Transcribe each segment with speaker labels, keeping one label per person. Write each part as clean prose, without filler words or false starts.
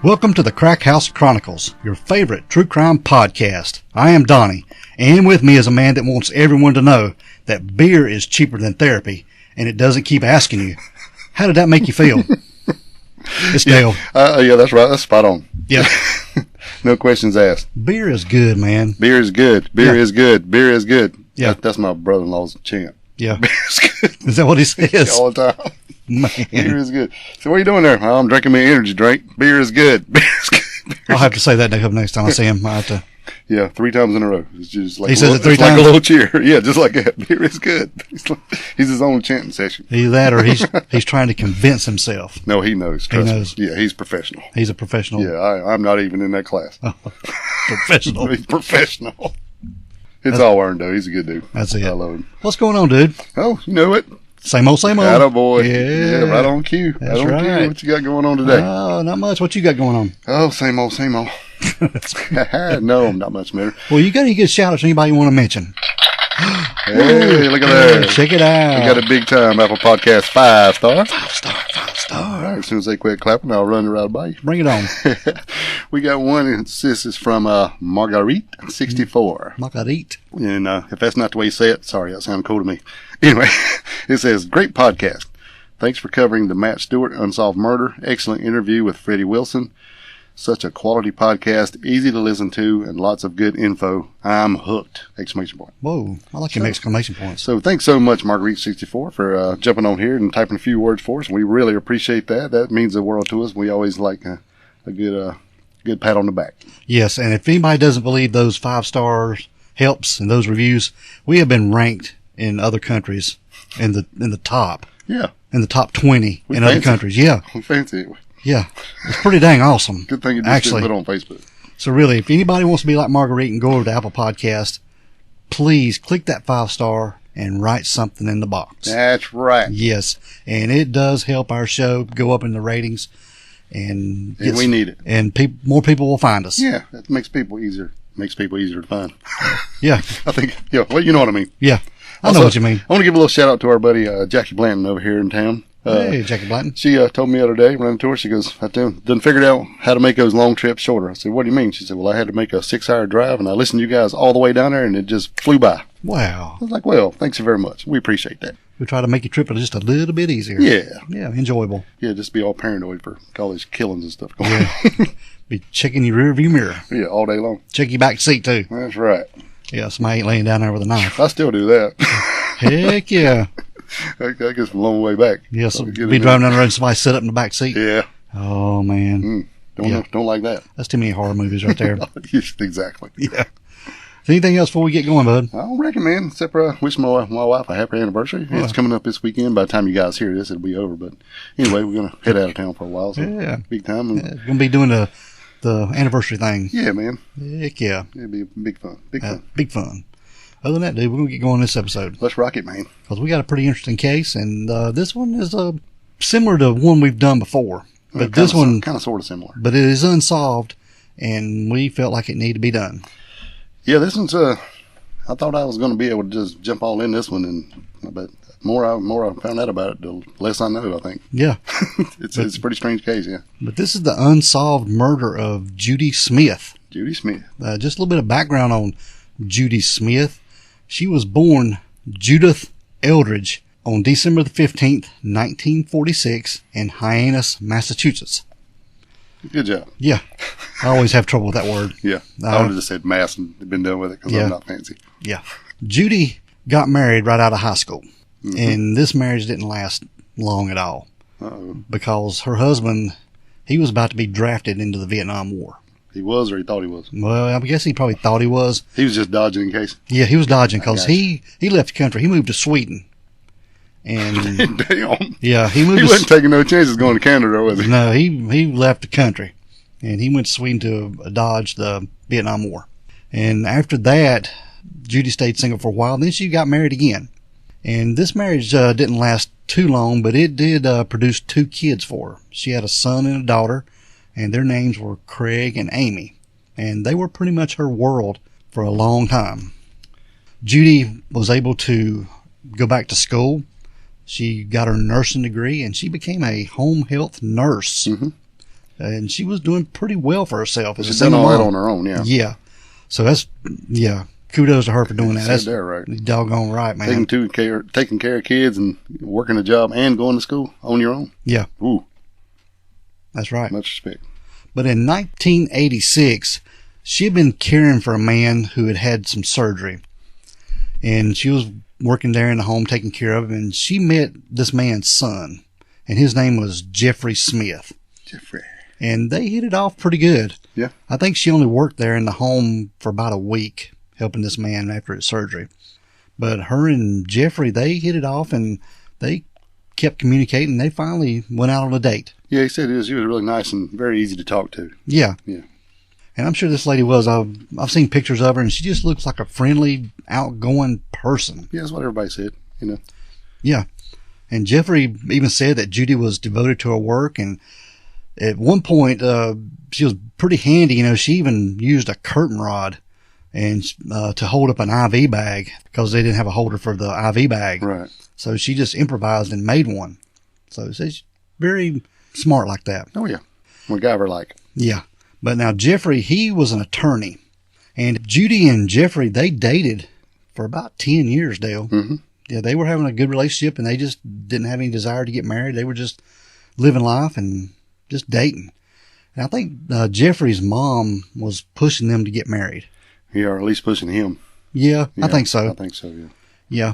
Speaker 1: Welcome to the Crack House Chronicles, your favorite true crime podcast. I am Donnie, and with me is a man that wants everyone to know that beer is cheaper than therapy, and it doesn't keep asking you. How did that make you feel? It's Dale.
Speaker 2: Yeah, that's right. That's spot on.
Speaker 1: Yeah.
Speaker 2: No questions asked.
Speaker 1: Beer is good, man.
Speaker 2: Beer is good. Beer is good. Beer is good.
Speaker 1: Yeah.
Speaker 2: That's my brother-in-law's chant.
Speaker 1: Yeah.
Speaker 2: Beer is good.
Speaker 1: Is that what he says?
Speaker 2: All the time.
Speaker 1: Man.
Speaker 2: Beer is good. So what are you doing there? Oh, I'm drinking my energy drink. Beer is good. Beer is good.
Speaker 1: I'll have to say that next time I see him. I have to.
Speaker 2: Yeah, 3 times in a row. It's just like
Speaker 1: He says it 3
Speaker 2: it's
Speaker 1: times?
Speaker 2: like a little cheer. Yeah, just like that. Beer is good. He's his own chanting session.
Speaker 1: Either that or he's trying to convince himself.
Speaker 2: No, he knows.
Speaker 1: He knows.
Speaker 2: Me. Yeah, he's professional.
Speaker 1: He's a professional.
Speaker 2: Yeah, I'm not even in that class.
Speaker 1: Professional.
Speaker 2: He's professional. It's all earned, though. He's a good dude.
Speaker 1: That's it.
Speaker 2: I love him.
Speaker 1: What's going on, dude?
Speaker 2: Oh, you know it.
Speaker 1: Same old, same old.
Speaker 2: Attaboy.
Speaker 1: Yeah.
Speaker 2: Right on cue.
Speaker 1: That's
Speaker 2: right on
Speaker 1: right.
Speaker 2: cue. What you got going on today?
Speaker 1: Oh, not much. What you got going on?
Speaker 2: Oh, same old, same old. No, not much matter.
Speaker 1: Well, you got any good shout outs to anybody you want to mention?
Speaker 2: Hey, look at that.
Speaker 1: Check it out.
Speaker 2: We got a big time Apple Podcast 5-star.
Speaker 1: 5-star.
Speaker 2: All right, as soon as they quit clapping, I'll run right by you.
Speaker 1: Bring it on.
Speaker 2: We got one, and this is from Marguerite, 64.
Speaker 1: Marguerite.
Speaker 2: And if that's not the way you say it, sorry, that sounded cool to me. Anyway, it says, great podcast. Thanks for covering the Matt Stewart Unsolved Murder. Excellent interview with Freddie Wilson. Such a quality podcast, easy to listen to, and lots of good info. I'm hooked! Exclamation point.
Speaker 1: Whoa, I like your exclamation points.
Speaker 2: So thanks so much, Marguerite64, for jumping on here and typing a few words for us. We really appreciate that. That means the world to us. We always like a good pat on the back.
Speaker 1: Yes, and if anybody doesn't believe those 5 stars helps and those reviews, we have been ranked in other countries in the top.
Speaker 2: Yeah.
Speaker 1: In the top 20 in other countries. Yeah.
Speaker 2: We fancy it.
Speaker 1: Yeah. It's pretty dang awesome.
Speaker 2: Good thing you just didn't put it on Facebook.
Speaker 1: So really, if anybody wants to be like Marguerite and go over to Apple Podcast, please click that 5-star and write something in the box.
Speaker 2: That's right.
Speaker 1: Yes. And it does help our show go up in the ratings. And
Speaker 2: we need it.
Speaker 1: And more people will find us.
Speaker 2: Yeah. That makes people easier. Makes people easier to find.
Speaker 1: Yeah.
Speaker 2: I think, yeah, well, you know what I mean.
Speaker 1: Yeah. I
Speaker 2: Also,
Speaker 1: know what you mean.
Speaker 2: I want to give a little shout out to our buddy, Jackie Blanton over here in town.
Speaker 1: Hey, Jackie Blanton.
Speaker 2: She told me the other day, running to her, she goes, I done figured out how to make those long trips shorter. I said, what do you mean? She said, well, I had to make a 6-hour drive, and I listened to you guys all the way down there, and it just flew by.
Speaker 1: Wow.
Speaker 2: I was like, well, thanks you very much. We appreciate that.
Speaker 1: We try to make your trip just a little bit easier.
Speaker 2: Yeah.
Speaker 1: Yeah, enjoyable.
Speaker 2: Yeah, just be all paranoid for all these killings and stuff going
Speaker 1: on. Be checking your rear view mirror.
Speaker 2: Yeah, all day long.
Speaker 1: Check your back seat, too.
Speaker 2: That's right.
Speaker 1: Yeah, somebody ain't laying down there with a knife.
Speaker 2: I still do that.
Speaker 1: Heck yeah.
Speaker 2: I guess a long way back.
Speaker 1: Yeah, so be driving down the road and somebody sit up in the back seat.
Speaker 2: Yeah.
Speaker 1: Oh, man.
Speaker 2: Don't like that.
Speaker 1: That's too many horror movies right there.
Speaker 2: Exactly.
Speaker 1: Yeah. Is anything else before we get going, bud?
Speaker 2: I don't reckon, man. Except for wish my wife a happy anniversary. It's coming up this weekend. By the time you guys hear this, it'll be over. But anyway, we're going to head out of town for a while. So
Speaker 1: yeah.
Speaker 2: Big time.
Speaker 1: Yeah, going to be doing the anniversary thing.
Speaker 2: Yeah, man.
Speaker 1: Heck yeah.
Speaker 2: It'll be big fun.
Speaker 1: Big fun. Other than that, dude, we're going to get going this episode.
Speaker 2: Let's rock it, man.
Speaker 1: Because we got a pretty interesting case, and this one is similar to one we've done before. But this one...
Speaker 2: kind of sort of similar.
Speaker 1: But it is unsolved, and we felt like it needed to be done.
Speaker 2: Yeah, this one's... I thought I was going to be able to just jump all in this one, but more I found out about it, the less I know, I think.
Speaker 1: Yeah.
Speaker 2: It's a pretty strange case, yeah.
Speaker 1: But this is the unsolved murder of Judy Smith.
Speaker 2: Judy Smith.
Speaker 1: Just a little bit of background on Judy Smith. She was born Judith Eldridge on December the 15th, 1946 in Hyannis, Massachusetts.
Speaker 2: Good job.
Speaker 1: Yeah. I always have trouble with that word.
Speaker 2: Yeah. I would have just said mass and been done with it because I'm not fancy.
Speaker 1: Yeah. Judy got married right out of high school. Mm-hmm. And this marriage didn't last long at all.
Speaker 2: Uh-oh.
Speaker 1: Because her husband, he was about to be drafted into the Vietnam War.
Speaker 2: He was, or he thought he was?
Speaker 1: Well, I guess he probably thought he was.
Speaker 2: He was just dodging in case.
Speaker 1: Yeah, he was dodging because he left the country. He moved to Sweden. And
Speaker 2: damn.
Speaker 1: Yeah, he
Speaker 2: wasn't taking no chances going to Canada, was he?
Speaker 1: No, he left the country. And he went to Sweden to dodge the Vietnam War. And after that, Judy stayed single for a while. Then she got married again. And this marriage didn't last too long, but it did produce 2 kids for her. She had a son and a daughter. And their names were Craig and Amy. And they were pretty much her world for a long time. Judy was able to go back to school. She got her nursing degree, and she became a home health nurse.
Speaker 2: Mm-hmm.
Speaker 1: And she was doing pretty well for herself.
Speaker 2: She's done all that on her own, yeah.
Speaker 1: Yeah. So that's, kudos to her for doing that. That's
Speaker 2: right.
Speaker 1: Doggone right, man.
Speaker 2: Taking care of kids and working a job and going to school on your own.
Speaker 1: Yeah.
Speaker 2: Ooh.
Speaker 1: That's right.
Speaker 2: Much respect.
Speaker 1: But in 1986, she had been caring for a man who had had some surgery. And she was working there in the home taking care of him. And she met this man's son. And his name was Jeffrey Smith.
Speaker 2: Jeffrey.
Speaker 1: And they hit it off pretty good.
Speaker 2: Yeah.
Speaker 1: I think she only worked there in the home for about a week, helping this man after his surgery. But her and Jeffrey, they hit it off and they kept communicating. They finally went out on a date.
Speaker 2: Yeah, he said she was really nice and very easy to talk to.
Speaker 1: Yeah.
Speaker 2: Yeah.
Speaker 1: And I'm sure this lady was. I've seen pictures of her, and she just looks like a friendly, outgoing person.
Speaker 2: Yeah, that's what everybody said, you know.
Speaker 1: Yeah. And Jeffrey even said that Judy was devoted to her work, and at one point, she was pretty handy. You know, she even used a curtain rod and to hold up an IV bag because they didn't have a holder for the IV bag.
Speaker 2: Right.
Speaker 1: So she just improvised and made one. So she's very smart like that.
Speaker 2: Oh, yeah. MacGyver like.
Speaker 1: Yeah. But now Jeffrey, he was an attorney. And Judy and Jeffrey, they dated for about 10 years, Dale.
Speaker 2: Mm-hmm.
Speaker 1: Yeah, they were having a good relationship, and they just didn't have any desire to get married. They were just living life and just dating. And I think Jeffrey's mom was pushing them to get married.
Speaker 2: Yeah, or at least pushing him.
Speaker 1: Yeah, I think so.
Speaker 2: I think so, yeah.
Speaker 1: Yeah.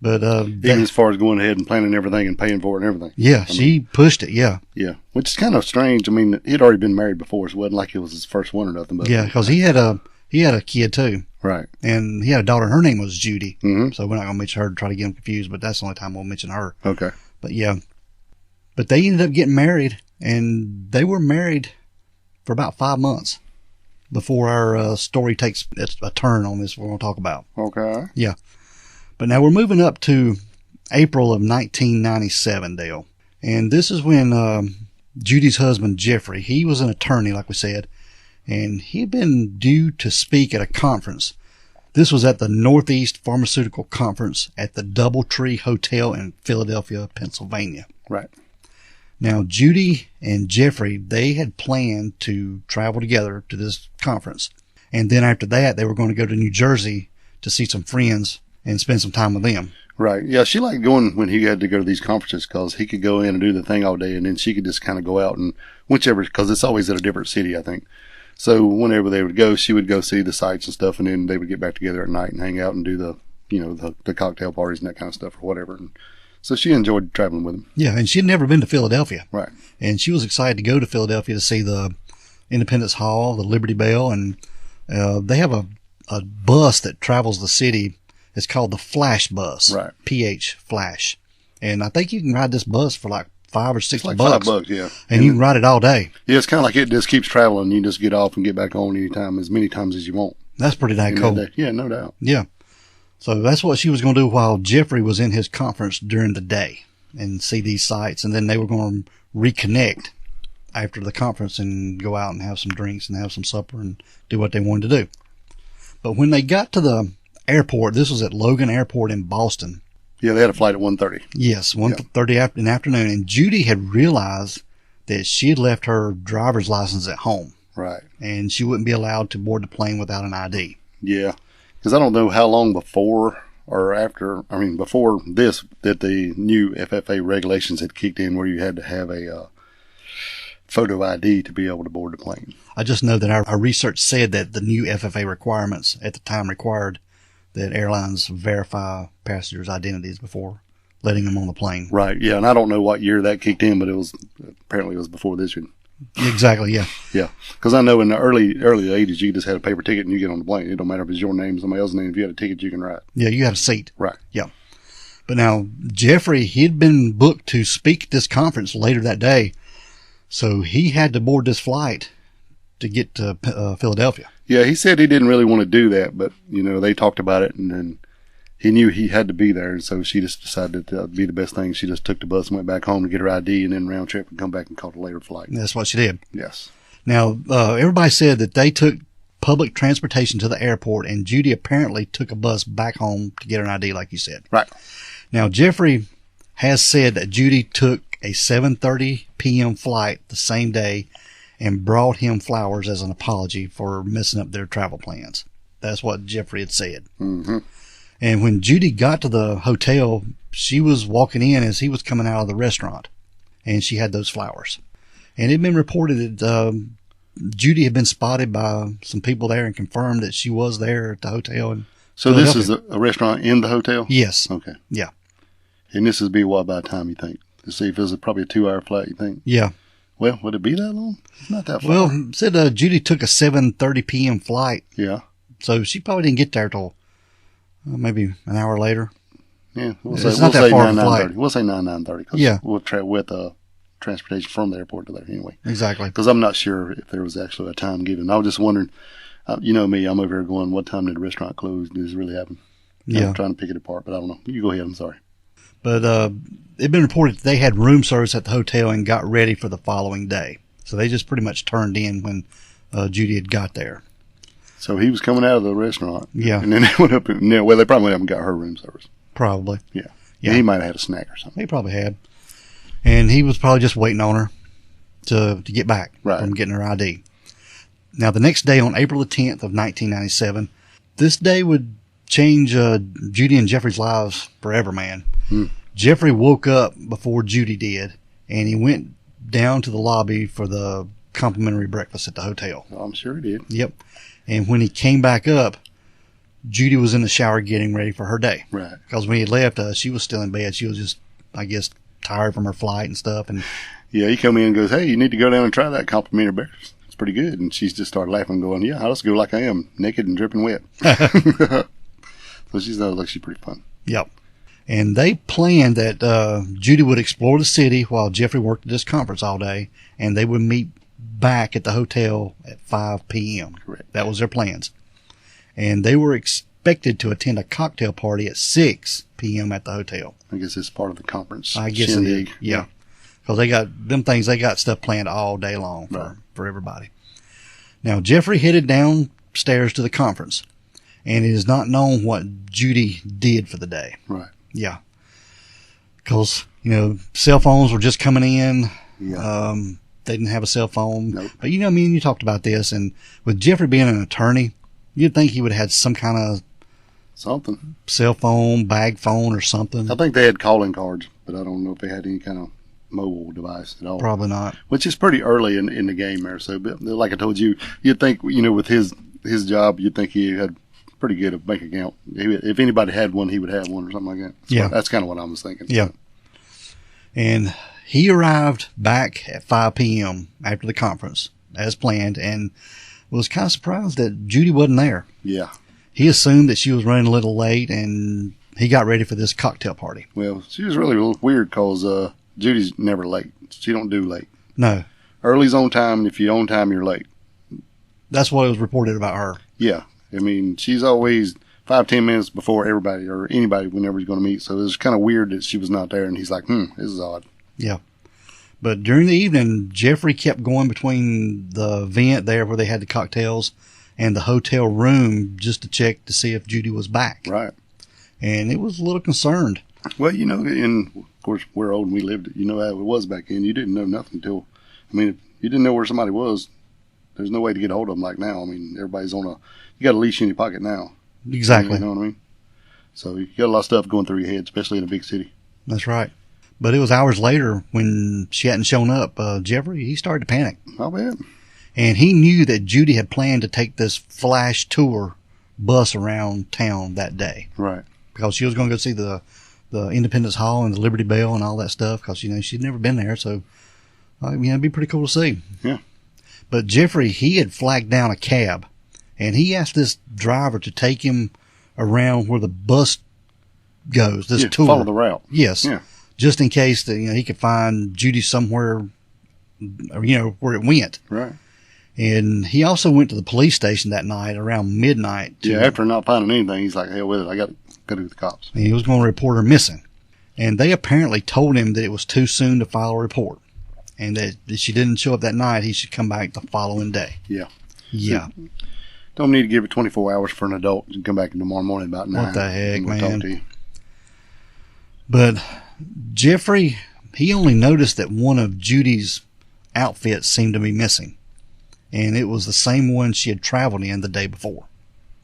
Speaker 1: But
Speaker 2: even as far as going ahead and planning everything and paying for it and everything.
Speaker 1: Yeah, she pushed it, yeah.
Speaker 2: Yeah, which is kind of strange. I mean, he'd already been married before, so it wasn't like it was his first one or nothing. But
Speaker 1: yeah, because he had a kid too.
Speaker 2: Right.
Speaker 1: And he had a daughter, and her name was Judy.
Speaker 2: Mm-hmm.
Speaker 1: So we're not going to mention her to try to get him confused, but that's the only time we'll mention her.
Speaker 2: Okay.
Speaker 1: But yeah. But they ended up getting married, and they were married for about 5 months before our story takes a turn on this we're going to talk about.
Speaker 2: Okay.
Speaker 1: Yeah. But now we're moving up to April of 1997, Dale. And this is when Judy's husband, Jeffrey, he was an attorney, like we said, and he had been due to speak at a conference. This was at the Northeast Pharmaceutical Conference at the Doubletree Hotel in Philadelphia, Pennsylvania.
Speaker 2: Right.
Speaker 1: Now, Judy and Jeffrey, they had planned to travel together to this conference. And then after that, they were going to go to New Jersey to see some friends and spend some time with them.
Speaker 2: Right. Yeah, she liked going when he had to go to these conferences because he could go in and do the thing all day, and then she could just kind of go out and whichever, because it's always at a different city, I think. So whenever they would go, she would go see the sights and stuff, and then they would get back together at night and hang out and do the cocktail parties and that kind of stuff or whatever. And so she enjoyed traveling with him.
Speaker 1: Yeah, and she'd never been to Philadelphia.
Speaker 2: Right.
Speaker 1: And she was excited to go to Philadelphia to see the Independence Hall, the Liberty Bell, and they have a bus that travels the city. It's called the Flash Bus.
Speaker 2: Right.
Speaker 1: PH Flash. And I think you can ride this bus for like $5 or $6
Speaker 2: It's like
Speaker 1: bucks.
Speaker 2: $5, yeah.
Speaker 1: And you can ride it all day.
Speaker 2: Yeah, it's kind of like it just keeps traveling. You just get off and get back on anytime, as many times as you want.
Speaker 1: That's pretty dang cool.
Speaker 2: Yeah, no doubt.
Speaker 1: Yeah. So that's what she was going to do while Jeffrey was in his conference during the day and see these sights. And then they were going to reconnect after the conference and go out and have some drinks and have some supper and do what they wanted to do. But when they got to the airport, this was at Logan Airport in Boston.
Speaker 2: Yeah, they had a flight at 1:30.
Speaker 1: Yes, 1:30 in the afternoon. And Judy had realized that she had left her driver's license at home.
Speaker 2: Right.
Speaker 1: And she wouldn't be allowed to board the plane without an ID.
Speaker 2: Yeah. Because I don't know how long before or after, before this, that the new FFA regulations had kicked in where you had to have a photo ID to be able to board the plane.
Speaker 1: I just know that our research said that the new FFA requirements at the time required that airlines verify passengers' identities before letting them on the plane.
Speaker 2: Right, yeah, and I don't know what year that kicked in, but apparently it was before this year.
Speaker 1: Exactly, yeah.
Speaker 2: Yeah, because I know in the early 80s, you just had a paper ticket and you get on the plane. It don't matter if it's your name, somebody else's name. If you had a ticket, you can ride.
Speaker 1: Yeah, you had a seat.
Speaker 2: Right.
Speaker 1: Yeah. But now, Jeffrey, he'd been booked to speak at this conference later that day, so he had to board this flight to get to Philadelphia.
Speaker 2: Yeah, he said he didn't really want to do that, but, they talked about it, and then he knew he had to be there, and so she just decided that would be the best thing. She just took the bus and went back home to get her ID and then round trip and come back and caught a later flight.
Speaker 1: And that's what she did.
Speaker 2: Yes.
Speaker 1: Now, everybody said that they took public transportation to the airport, and Judy apparently took a bus back home to get her ID, like you said.
Speaker 2: Right.
Speaker 1: Now, Jeffrey has said that Judy took a 7:30 p.m. flight the same day and brought him flowers as an apology for messing up their travel plans. That's what Jeffrey had said.
Speaker 2: Mm-hmm.
Speaker 1: And when Judy got to the hotel, she was walking in as he was coming out of the restaurant, and she had those flowers. And it had been reported that Judy had been spotted by some people there and confirmed that she was there at the hotel.
Speaker 2: So this is a restaurant in the hotel?
Speaker 1: Yes.
Speaker 2: Okay.
Speaker 1: Yeah.
Speaker 2: And this would be what by the time you think? To see if it was probably a 2-hour flight, you think?
Speaker 1: Yeah.
Speaker 2: Well, would it be that long? It's not that far.
Speaker 1: Well, it said Judy took a 7:30 p.m. flight.
Speaker 2: Yeah.
Speaker 1: So she probably didn't get there till maybe an hour later.
Speaker 2: Yeah.
Speaker 1: It's not that far of a flight.
Speaker 2: 9:30. We'll say 9:30.
Speaker 1: Yeah.
Speaker 2: We'll try with transportation from the airport to there anyway.
Speaker 1: Exactly.
Speaker 2: Because I'm not sure if there was actually a time given. I was just wondering, you know me, I'm over here going, what time did the restaurant close? Did this really happen?
Speaker 1: Yeah.
Speaker 2: I'm trying to pick it apart, but I don't know. You go ahead. I'm sorry.
Speaker 1: But it'd been reported that they had room service at the hotel and got ready for the following day. So they just pretty much turned in when Judy had got there.
Speaker 2: So he was coming out of the restaurant.
Speaker 1: Yeah.
Speaker 2: And then they went up well, they probably went up and got her room service.
Speaker 1: Probably.
Speaker 2: Yeah.
Speaker 1: Yeah.
Speaker 2: He might have had a snack or something.
Speaker 1: He probably had. And he was probably just waiting on her to get back from getting her ID. Now, the next day, on April the 10th of 1997, this day would change Judy and Jeffrey's lives forever, man. Jeffrey woke up before Judy did, and he went down to the lobby for the complimentary breakfast at the hotel.
Speaker 2: Oh, I'm sure he did.
Speaker 1: Yep. And when he came back up, Judy was in the shower getting ready for her day.
Speaker 2: Right.
Speaker 1: Because when he left, she was still in bed. She was just, I guess, tired from her flight and stuff. And
Speaker 2: yeah, he come in and goes, hey, you need to go down and try that complimentary breakfast. It's pretty good. And she's just started laughing, going, yeah, I'll just go like I am, naked and dripping wet. So she sounds like she's pretty fun.
Speaker 1: Yep. And they planned that Judy would explore the city while Jeffrey worked at this conference all day, and they would meet back at the hotel at 5 p.m.
Speaker 2: Correct.
Speaker 1: That was their plans. And they were expected to attend a cocktail party at 6 p.m. at the hotel.
Speaker 2: I guess it's part of the conference.
Speaker 1: I guess it is. Yeah. Because they got stuff planned all day long for everybody. Now, Jeffrey headed downstairs to the conference, and it is not known what Judy did for the day.
Speaker 2: Right.
Speaker 1: Yeah. Because, cell phones were just coming in.
Speaker 2: Yeah.
Speaker 1: They didn't have a cell phone.
Speaker 2: Nope.
Speaker 1: But me and you talked about this, and with Jeffrey being an attorney, you'd think he would have had some kind of
Speaker 2: something.
Speaker 1: Cell phone, bag phone, or something.
Speaker 2: I think they had calling cards, but I don't know if they had any kind of mobile device at all.
Speaker 1: Probably not.
Speaker 2: Which is pretty early in the game there. So, but like I told you, you'd think, with his job, you'd think he had pretty good at bank account. If anybody had one, he would have one or something like that. So that's kind of what I was thinking.
Speaker 1: Yeah. And he arrived back at 5 p.m. after the conference, as planned, and was kind of surprised that Judy wasn't there.
Speaker 2: Yeah.
Speaker 1: He assumed that she was running a little late, and he got ready for this cocktail party.
Speaker 2: Well, she was really weird because Judy's never late. She don't do late.
Speaker 1: No.
Speaker 2: Early's on time, and if you're on time, you're late.
Speaker 1: That's what was reported about her.
Speaker 2: Yeah. I mean, she's always 5-10 minutes before everybody or anybody whenever he's going to meet. So it was kind of weird that she was not there, and he's like, this is odd.
Speaker 1: Yeah. But during the evening, Jeffrey kept going between the vent there where they had the cocktails and the hotel room just to check to see if Judy was back.
Speaker 2: Right.
Speaker 1: And it was a little concerned.
Speaker 2: Well, and of course, we're old and we lived it. You know how it was back then. You didn't know nothing until, if you didn't know where somebody was, there's no way to get a hold of them like now. Everybody's you got a leash in your pocket now.
Speaker 1: Exactly.
Speaker 2: You know what I mean? So you got a lot of stuff going through your head, especially in a big city.
Speaker 1: That's right. But it was hours later when she hadn't shown up. Jeffrey, he started to panic.
Speaker 2: I bet.
Speaker 1: And he knew that Judy had planned to take this flash tour bus around town that day.
Speaker 2: Right.
Speaker 1: Because she was going to go see the Independence Hall and the Liberty Bell and all that stuff. Because, she'd never been there. So, it'd be pretty cool to see.
Speaker 2: Yeah.
Speaker 1: But Jeffrey, he had flagged down a cab. And he asked this driver to take him around where the bus goes, this tour.
Speaker 2: Follow the route.
Speaker 1: Yes.
Speaker 2: Yeah.
Speaker 1: Just in case that, he could find Judy somewhere, where it went.
Speaker 2: Right.
Speaker 1: And he also went to the police station that night around midnight.
Speaker 2: After not finding anything, he's like, hell with it. I got to go to the cops.
Speaker 1: And he was going to report her missing. And they apparently told him that it was too soon to file a report. And that if she didn't show up that night, he should come back the following day.
Speaker 2: Yeah.
Speaker 1: Yeah.
Speaker 2: So, don't need to give it 24 hours for an adult and come back tomorrow morning about 9.
Speaker 1: What the heck, man?
Speaker 2: Talk to you.
Speaker 1: But Jeffrey he only noticed that one of Judy's outfits seemed to be missing. And it was the same one she had traveled in the day before.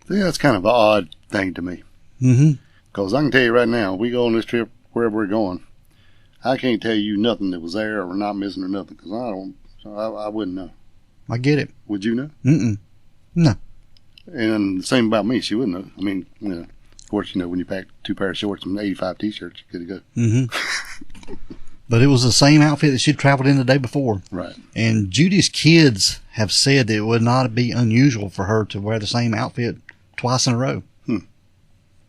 Speaker 2: Yeah, that's kind of an odd thing to me.
Speaker 1: Mm-hmm.
Speaker 2: Because I can tell you right now, we go on this trip wherever we're going, I can't tell you nothing that was there or not missing or nothing, because I wouldn't know.
Speaker 1: I get it.
Speaker 2: Would you know?
Speaker 1: Mm-mm. No.
Speaker 2: And the same about me, she wouldn't know. I mean, of course, when you pack 2 pair of shorts and 85 t-shirts, you're good to go.
Speaker 1: Mm-hmm. But it was the same outfit that she'd traveled in the day before.
Speaker 2: Right.
Speaker 1: And Judy's kids have said that it would not be unusual for her to wear the same outfit twice in a row.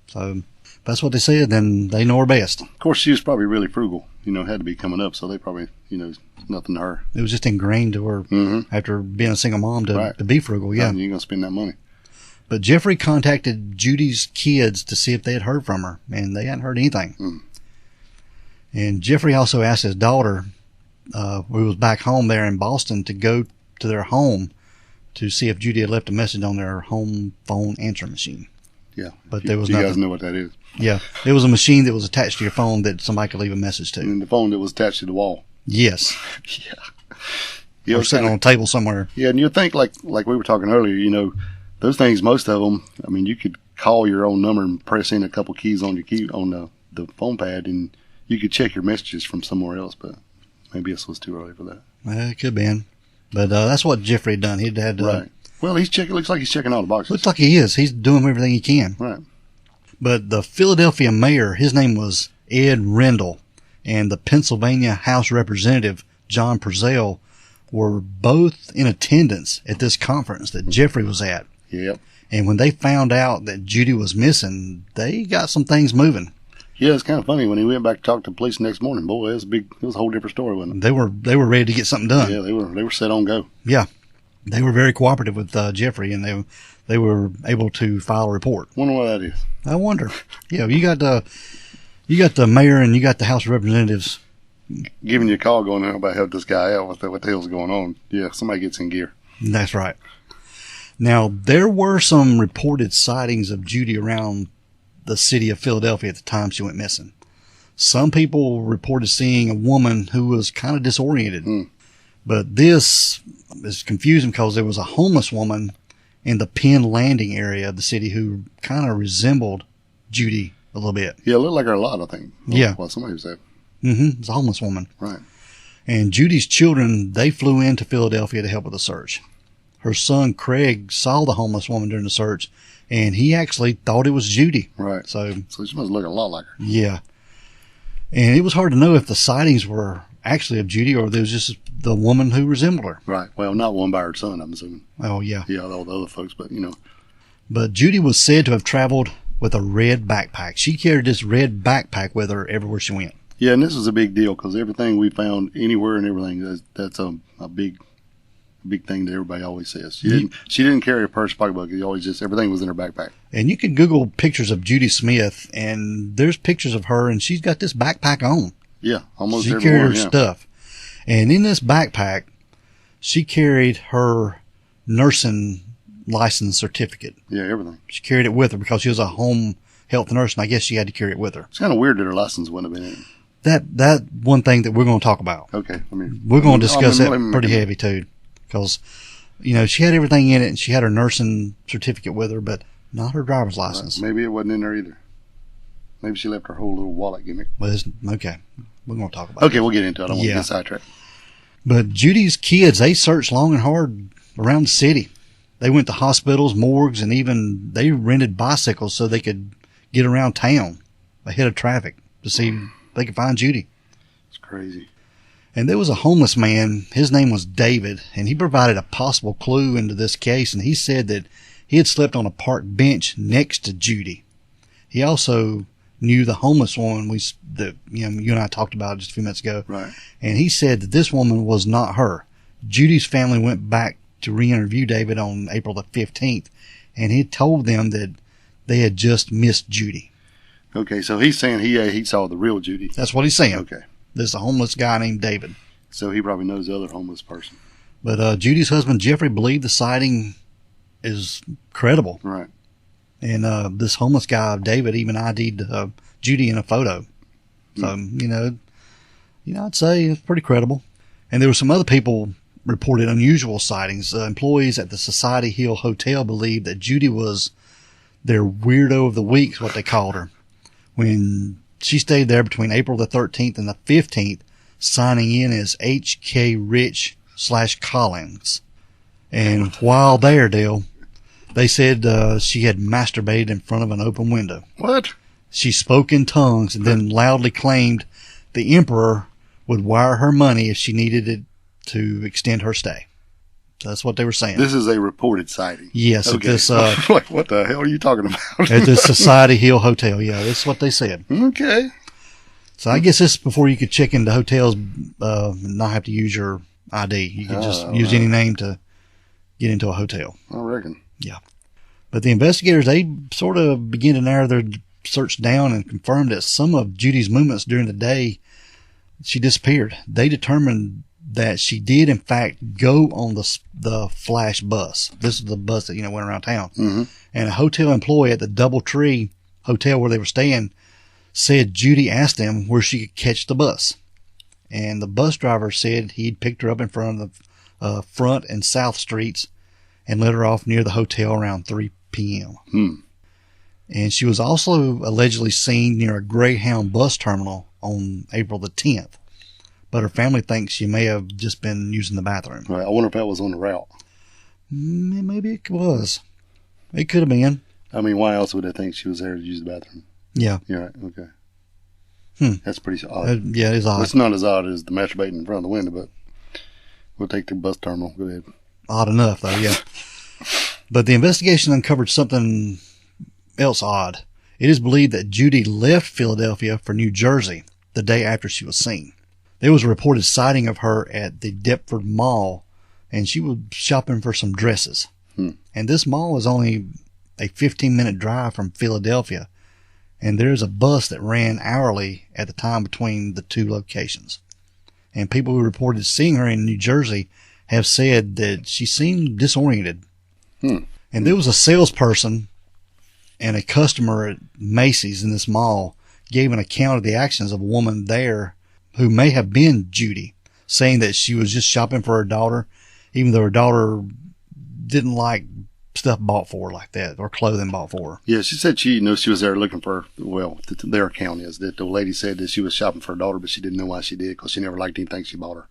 Speaker 1: So if that's what they said, then they know her best.
Speaker 2: Of course, she was probably really frugal. Had to be coming up, so they probably, nothing to her.
Speaker 1: It was just ingrained to her after being a single mom to be frugal, yeah.
Speaker 2: You're going to spend that money.
Speaker 1: But Jeffrey contacted Judy's kids to see if they had heard from her, and they hadn't heard anything. And Jeffrey also asked his daughter, who was back home there in Boston, to go to their home to see if Judy had left a message on their home phone answering machine.
Speaker 2: Yeah.
Speaker 1: But there was
Speaker 2: nothing.
Speaker 1: You
Speaker 2: guys know what that is.
Speaker 1: Yeah. It was a machine that was attached to your phone that somebody could leave a message to.
Speaker 2: And the phone that was attached to the wall.
Speaker 1: Yes.
Speaker 2: Yeah.
Speaker 1: Or sitting on a table somewhere.
Speaker 2: Yeah, and you'd think, like we were talking earlier, those things, most of them, I mean, you could call your own number and press in a couple keys on the phone pad, and you could check your messages from somewhere else, but maybe this was too early for that.
Speaker 1: It could have been. But that's what Jeffrey had done. He'd had
Speaker 2: right. Well, looks like he's checking all the boxes.
Speaker 1: Looks like he is. He's doing everything he can.
Speaker 2: Right.
Speaker 1: But the Philadelphia mayor, his name was Ed Rendell, and the Pennsylvania House Representative, John Purcell, were both in attendance at this conference that Jeffrey was at.
Speaker 2: Yep.
Speaker 1: And when they found out that Judy was missing, they got some things moving.
Speaker 2: Yeah, it's kind of funny when he went back to talk to the police the next morning. Boy, it was a whole different story, wasn't it?
Speaker 1: They were ready to get something done.
Speaker 2: Yeah, they were set on go.
Speaker 1: Yeah, they were very cooperative with Jeffrey, and they were able to file a report.
Speaker 2: Wonder what that is.
Speaker 1: I wonder. Yeah, you got the mayor and you got the House of Representatives
Speaker 2: giving you a call, going, "How about help this guy out? What the hell's going on?" Yeah, somebody gets in gear.
Speaker 1: That's right. Now, there were some reported sightings of Judy around the city of Philadelphia at the time she went missing. Some people reported seeing a woman who was kind of disoriented. But this is confusing because there was a homeless woman in the Penn Landing area of the city who kind of resembled Judy a little bit.
Speaker 2: Yeah, looked like her a lot, I think.
Speaker 1: Yeah.
Speaker 2: Well, somebody was there.
Speaker 1: It's a homeless woman.
Speaker 2: Right.
Speaker 1: And Judy's children, they flew into Philadelphia to help with the search. Her son, Craig, saw the homeless woman during the search, and he actually thought it was Judy.
Speaker 2: Right.
Speaker 1: So
Speaker 2: she must look a lot like her.
Speaker 1: Yeah. And it was hard to know if the sightings were actually of Judy or there was just the woman who resembled her.
Speaker 2: Right. Well, not one by her son, I'm assuming.
Speaker 1: Oh, yeah.
Speaker 2: Yeah, all the other folks, but
Speaker 1: But Judy was said to have traveled with a red backpack. She carried this red backpack with her everywhere she went.
Speaker 2: Yeah, and this was a big deal because everything we found anywhere and everything, that's a big thing that everybody always says. She didn't carry a purse, pocketbook. Everything was in her backpack.
Speaker 1: And you can Google pictures of Judy Smith, and there's pictures of her, and she's got this backpack on.
Speaker 2: Yeah, almost
Speaker 1: she
Speaker 2: everywhere.
Speaker 1: Carried her stuff. And in this backpack, she carried her nursing license certificate.
Speaker 2: Yeah, everything.
Speaker 1: She carried it with her because she was a home health nurse, and I guess she had to carry it with her.
Speaker 2: It's kind of weird that her license wouldn't have been in it.
Speaker 1: That one thing that we're going to talk about.
Speaker 2: Okay.
Speaker 1: We're going to discuss that pretty heavy, too. Because, she had everything in it, and she had her nursing certificate with her, but not her driver's license.
Speaker 2: Maybe it wasn't in there either. Maybe she left her whole little wallet gimmick.
Speaker 1: Well, okay. We're going to talk about it.
Speaker 2: Okay, we'll get into it. I don't want to get sidetracked.
Speaker 1: But Judy's kids, they searched long and hard around the city. They went to hospitals, morgues, and even they rented bicycles so they could get around town ahead of traffic to see if they could find Judy.
Speaker 2: It's crazy.
Speaker 1: And there was a homeless man. His name was David, and he provided a possible clue into this case, and he said that he had slept on a park bench next to Judy. He also knew the homeless woman that you and I talked about just a few minutes ago.
Speaker 2: Right.
Speaker 1: And he said that this woman was not her. Judy's family went back to re-interview David on April the 15th, and he told them that they had just missed Judy.
Speaker 2: Okay, so he's saying he saw the real Judy.
Speaker 1: That's what he's saying.
Speaker 2: Okay.
Speaker 1: There's a homeless guy named David.
Speaker 2: So he probably knows the other homeless person.
Speaker 1: But Judy's husband, Jeffrey, believed the sighting is credible.
Speaker 2: Right.
Speaker 1: And this homeless guy, David, even ID'd Judy in a photo. So, I'd say it's pretty credible. And there were some other people reported unusual sightings. Employees at the Society Hill Hotel believed that Judy was their weirdo of the week, is what they called her, when she stayed there between April the 13th and the 15th, signing in as H.K. Rich/Collins. And while there, Dale, they said she had masturbated in front of an open window.
Speaker 2: What?
Speaker 1: She spoke in tongues and then loudly claimed the emperor would wire her money if she needed it to extend her stay. That's what they were saying.
Speaker 2: This is a reported sighting.
Speaker 1: Yes.
Speaker 2: Okay.
Speaker 1: At this,
Speaker 2: like, what the hell are you talking about?
Speaker 1: at the Society Hill Hotel. Yeah, that's what they said.
Speaker 2: Okay.
Speaker 1: So I guess this is before you could check into hotels and not have to use your ID. You could just use any name to get into a hotel.
Speaker 2: I reckon.
Speaker 1: Yeah. But the investigators, they sort of began to narrow their search down and confirmed that some of Judy's movements during the day, she disappeared. They determined that she did, in fact, go on the Flash bus. This is the bus that, went around town.
Speaker 2: Mm-hmm.
Speaker 1: And a hotel employee at the Doubletree Hotel where they were staying said Judy asked them where she could catch the bus. And the bus driver said he'd picked her up in front of the Front and South Streets and let her off near the hotel around 3 p.m. And she was also allegedly seen near a Greyhound bus terminal on April the 10th. But her family thinks she may have just been using the bathroom.
Speaker 2: Right. I wonder if that was on the route.
Speaker 1: Maybe it was. It could have been.
Speaker 2: I mean, why else would they think she was there to use the bathroom?
Speaker 1: Yeah.
Speaker 2: You're right. Okay. That's pretty odd.
Speaker 1: Yeah, it is odd.
Speaker 2: It's not as odd as the masturbating in front of the window, but we'll take the bus terminal. Go ahead.
Speaker 1: Odd enough, though, yeah. But the investigation uncovered something else odd. It is believed that Judy left Philadelphia for New Jersey the day after she was seen. There was a reported sighting of her at the Deptford Mall, and she was shopping for some dresses. And this mall is only a 15-minute drive from Philadelphia, and there's a bus that ran hourly at the time between the two locations. And people who reported seeing her in New Jersey have said that she seemed disoriented. And there was a salesperson and a customer at Macy's in this mall gave an account of the actions of a woman there who may have been Judy, saying that she was just shopping for her daughter, even though her daughter didn't like stuff bought for her like that, or clothing bought for her.
Speaker 2: Yeah, she said she was there looking for, their account is that the lady said that she was shopping for her daughter, but she didn't know why she did because she never liked anything she bought her.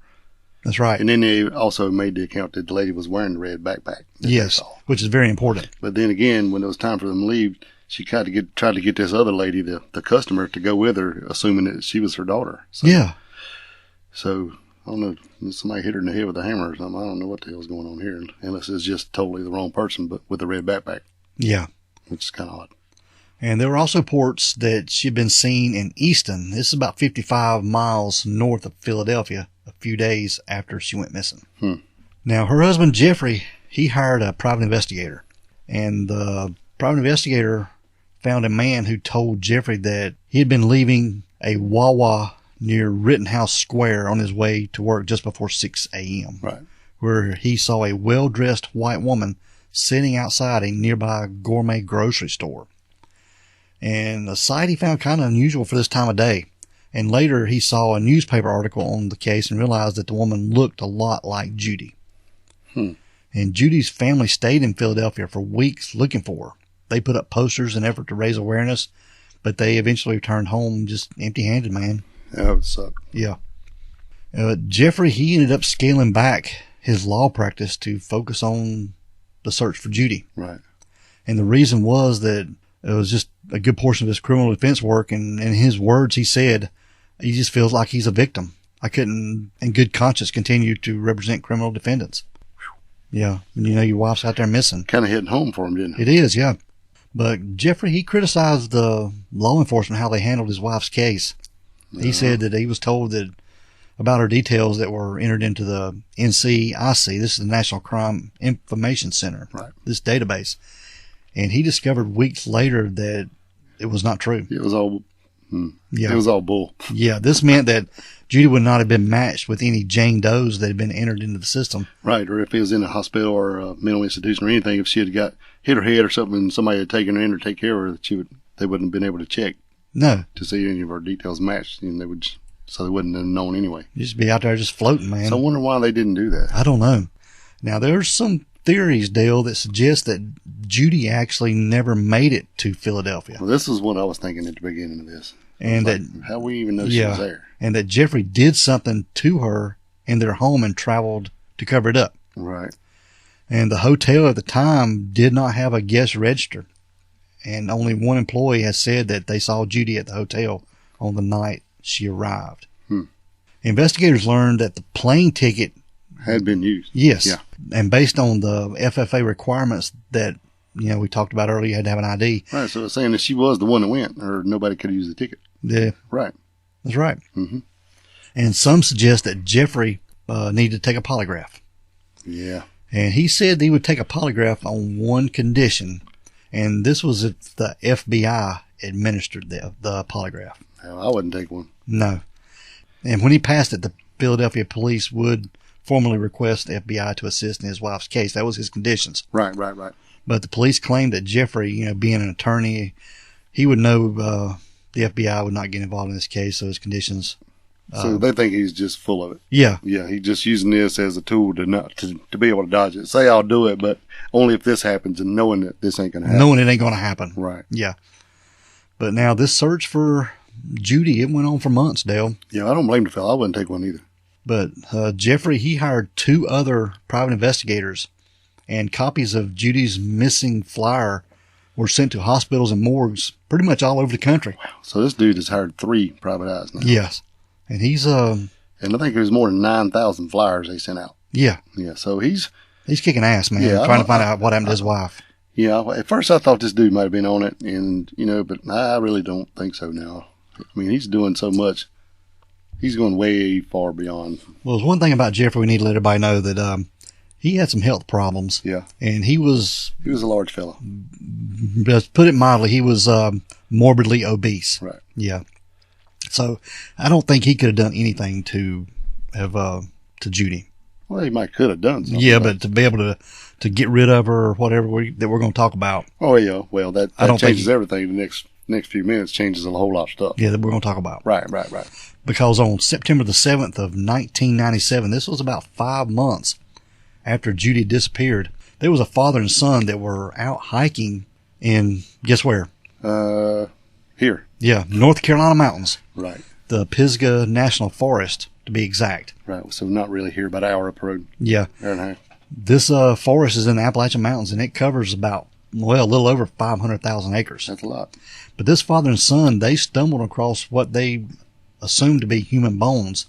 Speaker 1: That's right.
Speaker 2: And then they also made the account that the lady was wearing the red backpack.
Speaker 1: Yes, which is very important.
Speaker 2: But then again, when it was time for them to leave, she tried to get this other lady, the customer, to go with her, assuming that she was her daughter. So,
Speaker 1: yeah.
Speaker 2: So, I don't know, somebody hit her in the head with a hammer or something. I don't know what the hell's going on here, unless it's just totally the wrong person, but with the red backpack.
Speaker 1: Yeah.
Speaker 2: Which is kind of odd.
Speaker 1: And there were also reports that she'd been seen in Easton. This is about 55 miles north of Philadelphia, a few days after she went missing. Now, her husband, Jeffrey, he hired a private investigator. And the private investigator found a man who told Jeffrey that he had been leaving a Wawa near Rittenhouse Square on his way to work just before 6 a.m.
Speaker 2: Right.
Speaker 1: Where he saw a well-dressed white woman sitting outside a nearby gourmet grocery store. And the sight he found kind of unusual for this time of day. And later he saw a newspaper article on the case and realized that the woman looked a lot like Judy. And Judy's family stayed in Philadelphia for weeks looking for her. They put up posters in an effort to raise awareness, but they eventually returned home just empty-handed, man.
Speaker 2: That would suck.
Speaker 1: Yeah. Jeffrey, he ended up scaling back his law practice to focus on the search for Judy.
Speaker 2: Right. And
Speaker 1: the reason was that it was just a good portion of his criminal defense work, and in his words, he said, he just feels like he's a victim. I couldn't, in good conscience, continue to represent criminal defendants. Yeah. And your wife's out there missing.
Speaker 2: Kind of hitting home for him, didn't it?
Speaker 1: It is, yeah. But Jeffrey, he criticized the law enforcement, how they handled his wife's case. He said that he was told that about her details that were entered into the NCIC. This is the National Crime Information Center.
Speaker 2: Right.
Speaker 1: This database. And he discovered weeks later that it was not true.
Speaker 2: It was all,
Speaker 1: yeah.
Speaker 2: It was all bull.
Speaker 1: Yeah. This meant that Judy would not have been matched with any Jane Does that had been entered into the system.
Speaker 2: Right. Or if he was in a hospital or a mental institution or anything, if she had hit her head or something and somebody had taken her in to take care of her, they wouldn't have been able to check.
Speaker 1: No.
Speaker 2: To see any of her details matched, and they would so they wouldn't have known anyway.
Speaker 1: Just be out there just floating, man.
Speaker 2: So I wonder why they didn't do that.
Speaker 1: I don't know. Now, there's some theories, Dale, that suggest that Judy actually never made it to Philadelphia.
Speaker 2: Well, this is what I was thinking at the beginning of this.
Speaker 1: And
Speaker 2: like, how we even know she was there.
Speaker 1: And that Jeffrey did something to her in their home and traveled to cover it up.
Speaker 2: Right.
Speaker 1: And the hotel at the time did not have a guest register. And only one employee has said that they saw Judy at the hotel on the night she arrived. Investigators learned that the plane ticket
Speaker 2: had been used.
Speaker 1: Yes.
Speaker 2: Yeah.
Speaker 1: And based on the FFA requirements that, we talked about earlier, you had to have an ID.
Speaker 2: Right. So it's saying that she was the one that went, or nobody could use the ticket.
Speaker 1: Yeah.
Speaker 2: Right.
Speaker 1: That's right.
Speaker 2: Mm-hmm.
Speaker 1: And some suggest that Jeffrey needed to take a polygraph.
Speaker 2: Yeah.
Speaker 1: And he said he would take a polygraph on one condition, and this was if the FBI administered the polygraph.
Speaker 2: Hell, I wouldn't take one.
Speaker 1: No. And when he passed it, the Philadelphia police would formally request the FBI to assist in his wife's case. That was his conditions.
Speaker 2: Right.
Speaker 1: But the police claimed that Jeffrey, being an attorney, he would know the FBI would not get involved in this case, so his conditions.
Speaker 2: So they think he's just full of it.
Speaker 1: Yeah.
Speaker 2: Yeah, he's just using this as a tool to be able to dodge it. Say I'll do it, but only if this happens, and knowing that this ain't going to happen.
Speaker 1: Knowing it ain't going to happen.
Speaker 2: Right.
Speaker 1: Yeah. But now this search for Judy, it went on for months, Dale.
Speaker 2: Yeah, I don't blame the fella. I wouldn't take one either.
Speaker 1: But Jeffrey, he hired 2 other private investigators, and copies of Judy's missing flyer were sent to hospitals and morgues pretty much all over the country.
Speaker 2: Wow. So this dude has hired 3 private eyes now.
Speaker 1: Yes. And he's
Speaker 2: and I think there's more than 9,000 flyers they sent out.
Speaker 1: Yeah.
Speaker 2: Yeah, so he's
Speaker 1: kicking ass, man, trying to find out what happened to his wife.
Speaker 2: Yeah, at first I thought this dude might have been on it, and but I really don't think so now. I mean, he's doing so much. He's going way far beyond.
Speaker 1: Well, there's one thing about Jeffrey we need to let everybody know, that he had some health problems.
Speaker 2: Yeah.
Speaker 1: And he was
Speaker 2: a large fellow.
Speaker 1: Just put it mildly, he was morbidly obese.
Speaker 2: Right.
Speaker 1: Yeah. So I don't think he could have done anything to Judy.
Speaker 2: Well, he might could have done something.
Speaker 1: Yeah, but to be able to get rid of her or whatever that we're going to talk about.
Speaker 2: Oh, yeah. Well, that changes everything. The next few minutes changes a whole lot of stuff.
Speaker 1: Yeah, that we're going to talk about.
Speaker 2: Right.
Speaker 1: Because on September the 7th of 1997, this was about 5 months after Judy disappeared, there was a father and son that were out hiking in, guess where?
Speaker 2: Here.
Speaker 1: Yeah, North Carolina mountains.
Speaker 2: Right.
Speaker 1: The Pisgah National Forest, to be exact.
Speaker 2: Right. So not really here, about an hour up the road.
Speaker 1: Yeah.
Speaker 2: Hour and a half.
Speaker 1: This forest is in the Appalachian Mountains, and it covers a little over 500,000 acres.
Speaker 2: That's a lot.
Speaker 1: But this father and son, they stumbled across what they assumed to be human bones,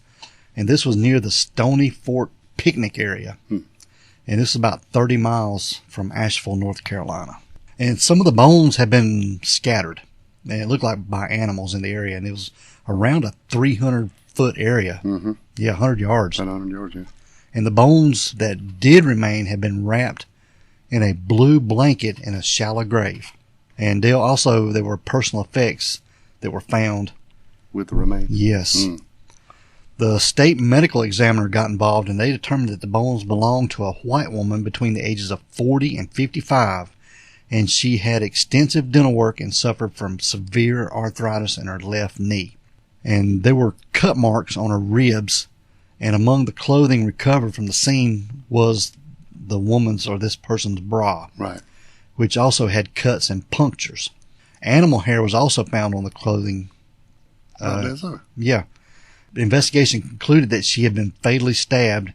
Speaker 1: and this was near the Stony Fort picnic area. And this is about 30 miles from Asheville, North Carolina. And some of the bones have been scattered, and it looked like by animals in the area, and it was around a 300-foot area.
Speaker 2: Mm-hmm.
Speaker 1: Yeah, 100 yards.
Speaker 2: 100 yards, yeah.
Speaker 1: And the bones that did remain had been wrapped in a blue blanket in a shallow grave. And there were personal effects that were found.
Speaker 2: With the remains?
Speaker 1: Yes. The state medical examiner got involved, and they determined that the bones belonged to a white woman between the ages of 40 and 55, and she had extensive dental work and suffered from severe arthritis in her left knee. And there were cut marks on her ribs, and among the clothing recovered from the scene was the woman's or this person's bra.
Speaker 2: Right.
Speaker 1: Which also had cuts and punctures. Animal hair was also found on the clothing. Yeah. The investigation concluded that she had been fatally stabbed,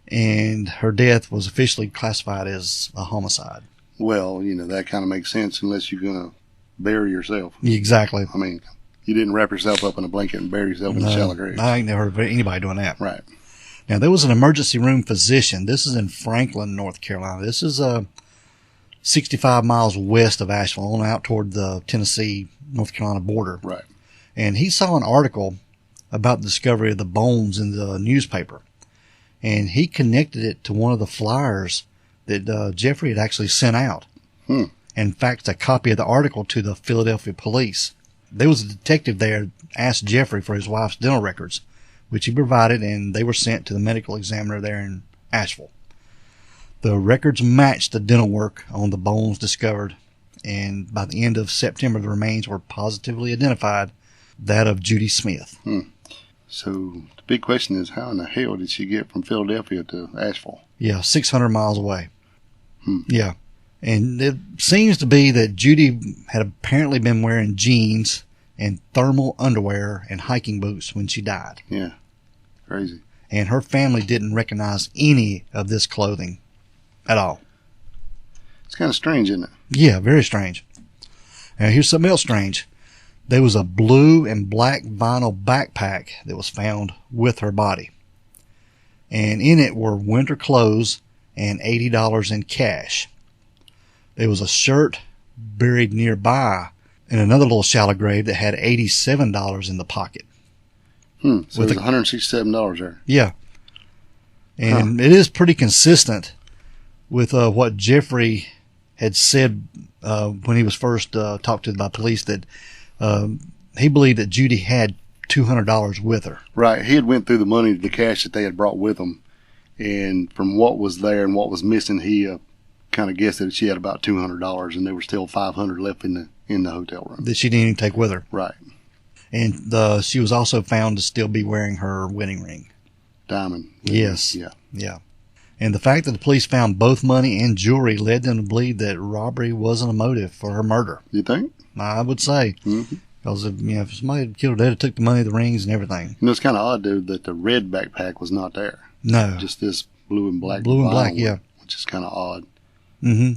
Speaker 1: and her death was officially classified as a homicide.
Speaker 2: Well, that kind of makes sense unless you're going to bury yourself.
Speaker 1: Exactly.
Speaker 2: I mean, you didn't wrap yourself up in a blanket and bury yourself in a shallow grave.
Speaker 1: I ain't never heard of anybody doing that.
Speaker 2: Right.
Speaker 1: Now, there was an emergency room physician. This is in Franklin, North Carolina. This is 65 miles west of Asheville, on out toward the Tennessee, North Carolina border.
Speaker 2: Right.
Speaker 1: And he saw an article about the discovery of the bones in the newspaper. And he connected it to one of the flyers that Jeffrey had actually sent out. In fact, a copy of the article to the Philadelphia police. There was a detective there asked Jeffrey for his wife's dental records, which he provided, and they were sent to the medical examiner there in Asheville. The records matched the dental work on the bones discovered, and by the end of September, the remains were positively identified, that of Judy Smith.
Speaker 2: So the big question is, how in the hell did she get from Philadelphia to Asheville?
Speaker 1: Yeah, 600 miles away.
Speaker 2: Hmm.
Speaker 1: Yeah. And it seems to be that Judy had apparently been wearing jeans and thermal underwear and hiking boots when she died.
Speaker 2: Yeah. Crazy.
Speaker 1: And her family didn't recognize any of this clothing at all.
Speaker 2: It's kind of strange, isn't it?
Speaker 1: Yeah, very strange. Now, here's something else strange. There was a blue and black vinyl backpack that was found with her body. And in it were winter clothes and $80 in cash. There was a shirt buried nearby in another little shallow grave that had $87 in the pocket.
Speaker 2: So there's $167 there.
Speaker 1: Yeah. And it is pretty consistent with what Jeffrey had said when he was first talked to by police, that he believed that Judy had $200 with her.
Speaker 2: Right. He had went through the money, the cash that they had brought with them, and from what was there and what was missing, he kind of guessed that she had about $200, and there was still $500 left in the hotel room
Speaker 1: That she didn't even take with her.
Speaker 2: Right.
Speaker 1: And she was also found to still be wearing her wedding ring.
Speaker 2: Diamond.
Speaker 1: Yes.
Speaker 2: Yeah.
Speaker 1: Yeah. And the fact that the police found both money and jewelry led them to believe that robbery wasn't a motive for her murder.
Speaker 2: You think?
Speaker 1: I would say.
Speaker 2: Mm-hmm.
Speaker 1: Because if somebody had killed her, they'd have took the money, the rings, and everything.
Speaker 2: It's kind of odd, dude, that the red backpack was not there.
Speaker 1: No.
Speaker 2: Just this blue and black.
Speaker 1: Blue and black, yeah.
Speaker 2: Which is kind of odd.
Speaker 1: Mm-hmm.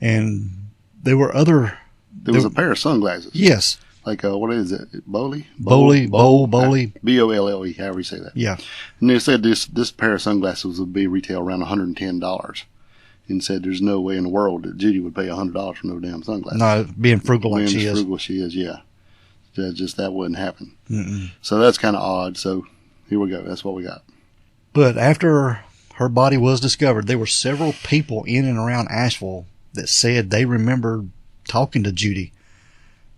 Speaker 1: And there were other...
Speaker 2: There was a pair of sunglasses.
Speaker 1: Yes.
Speaker 2: Like, what is it? Bolle?
Speaker 1: Bolle.
Speaker 2: B-O-L-L-E, however you say that.
Speaker 1: Yeah.
Speaker 2: And they said this pair of sunglasses would be retail around $110. And said there's no way in the world that Judy would pay $100 for no damn sunglasses.
Speaker 1: No, being frugal like she is.
Speaker 2: Frugal she is, yeah. That wouldn't happen.
Speaker 1: Mm-mm.
Speaker 2: So that's kind of odd. So here we go. That's what we got.
Speaker 1: But after her body was discovered, there were several people in and around Asheville that said they remembered talking to Judy.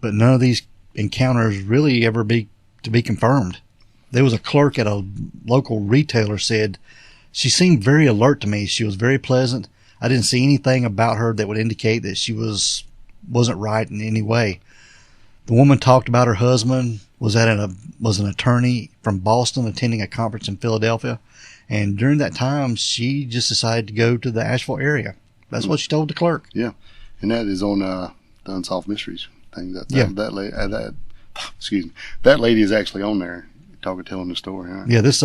Speaker 1: But none of these encounters really ever be confirmed. There was a clerk at a local retailer said, "She seemed very alert to me. She was very pleasant. I didn't see anything about her that would indicate that she wasn't right in any way." The woman talked about her husband was an attorney from Boston attending a conference in Philadelphia, and during that time she just decided to go to the Asheville area. That's what she told the clerk.
Speaker 2: Yeah, and that is on the Unsolved Mysteries thing. That lady is actually on there telling the story. Right?
Speaker 1: Yeah, this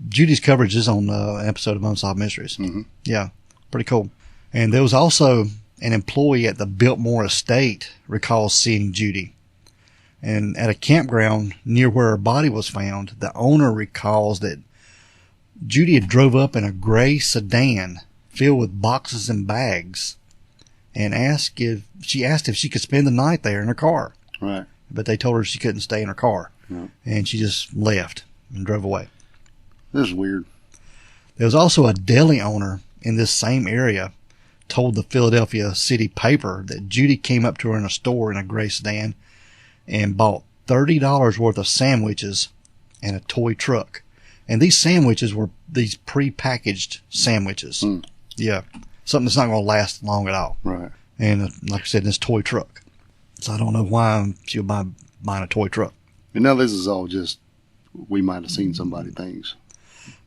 Speaker 1: Judy's coverage is on an episode of Unsolved Mysteries.
Speaker 2: Mm-hmm.
Speaker 1: Yeah, pretty cool. And there was also an employee at the Biltmore estate recalls seeing Judy. And at a campground near where her body was found, the owner recalls that Judy had drove up in a gray sedan filled with boxes and bags, and asked if she could spend the night there in her car.
Speaker 2: Right.
Speaker 1: But they told her she couldn't stay in her car.
Speaker 2: No.
Speaker 1: And she just left and drove away.
Speaker 2: This is weird.
Speaker 1: There was also a deli owner in this same area told the Philadelphia City paper that Judy came up to her in a store in a gray sedan and bought $30 worth of sandwiches and a toy truck. And these sandwiches were these pre-packaged sandwiches.
Speaker 2: Mm.
Speaker 1: Yeah. Something that's not going to last long at all.
Speaker 2: Right.
Speaker 1: And like I said, this toy truck. So I don't know why she would buying a toy truck.
Speaker 2: And now this is all just, we might have seen somebody things.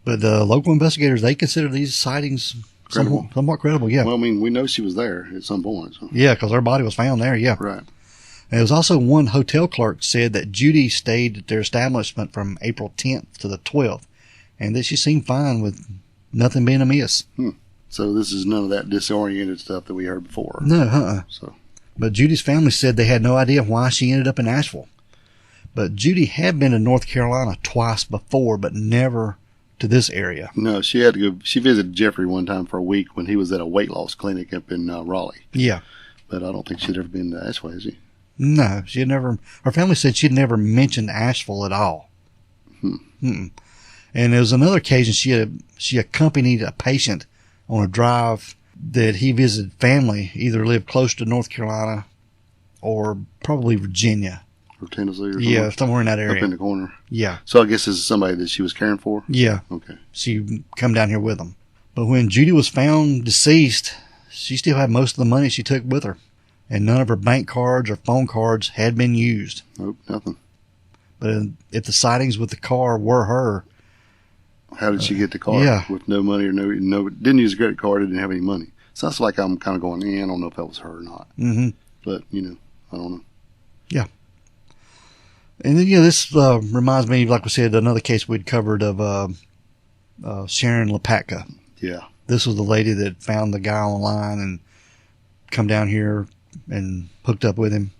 Speaker 1: But the local investigators, they consider these sightings somewhat credible, yeah.
Speaker 2: Well, I mean, we know she was there at some point. So.
Speaker 1: Yeah, because her body was found there, yeah.
Speaker 2: Right.
Speaker 1: And there was also one hotel clerk said that Judy stayed at their establishment from April 10th to the 12th, and that she seemed fine with nothing being amiss.
Speaker 2: So this is none of that disoriented stuff that we heard before.
Speaker 1: No,
Speaker 2: So.
Speaker 1: But Judy's family said they had no idea why she ended up in Asheville. But Judy had been to North Carolina twice before, but never to this area.
Speaker 2: No, she had to go. She visited Jeffrey one time for a week when he was at a weight loss clinic up in Raleigh.
Speaker 1: Yeah.
Speaker 2: But I don't think she'd ever been to Asheville, has she?
Speaker 1: No, she had never. Her family said she'd never mentioned Asheville at all. And there was another occasion she accompanied a patient on a drive that he visited family, either lived close to North Carolina or probably Virginia.
Speaker 2: Or Tennessee or something?
Speaker 1: Yeah, somewhere in that area.
Speaker 2: Up in the corner.
Speaker 1: Yeah.
Speaker 2: So I guess this is somebody that she was caring for?
Speaker 1: Yeah.
Speaker 2: Okay.
Speaker 1: She come down here with them. But when Judy was found deceased, she still had most of the money she took with her. And none of her bank cards or phone cards had been used.
Speaker 2: Nope, nothing.
Speaker 1: But if the sightings with the car were her,
Speaker 2: how did she get the car?
Speaker 1: Yeah.
Speaker 2: With no money or no, didn't use a credit card, didn't have any money. So that's like I'm kind of going, I don't know if that was her or not.
Speaker 1: Mm-hmm.
Speaker 2: But, I don't know.
Speaker 1: Yeah. And then, this reminds me, like we said, another case we'd covered of Sharon Lepatka.
Speaker 2: Yeah.
Speaker 1: This was the lady that found the guy online and come down here and hooked up with him.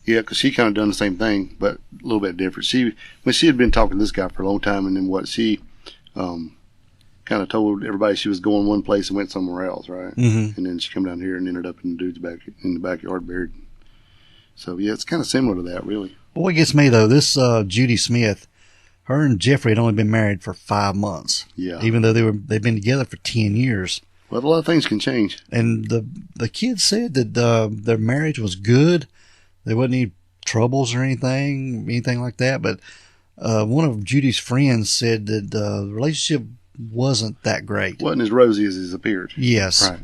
Speaker 2: Yeah, because she kind of done the same thing, but a little bit different. She had been talking to this guy for a long time, and then she kind of told everybody she was going one place and went somewhere else, right?
Speaker 1: Mm-hmm.
Speaker 2: And then she come down here and ended up in the dude's backyard buried. So yeah, it's kind of similar to that, really.
Speaker 1: But what gets me though, this Judy Smith, her and Jeffrey had only been married for 5 months.
Speaker 2: Yeah.
Speaker 1: Even though they've been together for 10 years.
Speaker 2: Well, a lot of things can change.
Speaker 1: And the kids said that their marriage was good. There wasn't any troubles or anything like that. But one of Judy's friends said that the relationship wasn't that great.
Speaker 2: Wasn't as rosy as it appeared.
Speaker 1: Yes.
Speaker 2: Right.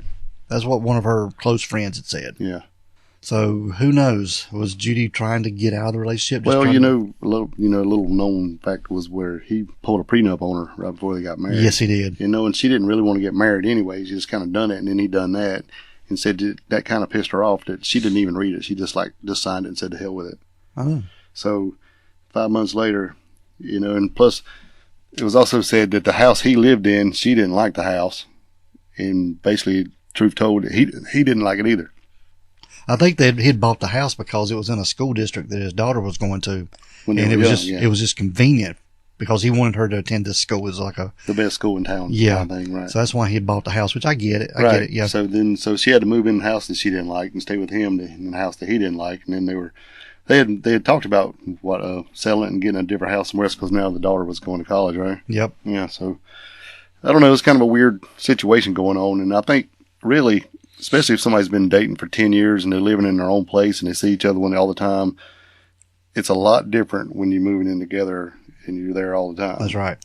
Speaker 1: That's what one of her close friends had said.
Speaker 2: Yeah.
Speaker 1: So who knows? Was Judy trying to get out of the relationship?
Speaker 2: Well, a little known fact was where he pulled a prenup on her right before they got married.
Speaker 1: Yes, he did.
Speaker 2: And she didn't really want to get married anyway. She just kind of done it, and then he done that. And said that kind of pissed her off that she didn't even read it. She just signed it and said to hell with it.
Speaker 1: Oh.
Speaker 2: So 5 months later, and plus it was also said that the house he lived in, she didn't like the house. And basically, truth told, he didn't like it either.
Speaker 1: I think he'd bought the house because it was in a school district that his daughter was going to. And it was just convenient because he wanted her to attend this school. It was like
Speaker 2: the best school in town.
Speaker 1: Yeah.
Speaker 2: Kind of thing, right.
Speaker 1: So that's why he had bought the house, which I get it. I
Speaker 2: right.
Speaker 1: get it. Yeah.
Speaker 2: So she had to move in the house that she didn't like and stay with him in the house that he didn't like. And then they had talked about selling it and getting a different house somewhere else because now the daughter was going to college, right?
Speaker 1: Yep.
Speaker 2: Yeah. So I don't know. It's kind of a weird situation going on. And I think really, especially if somebody's been dating for 10 years and they're living in their own place and they see each other all the time, it's a lot different when you're moving in together and you're there all the time.
Speaker 1: That's right.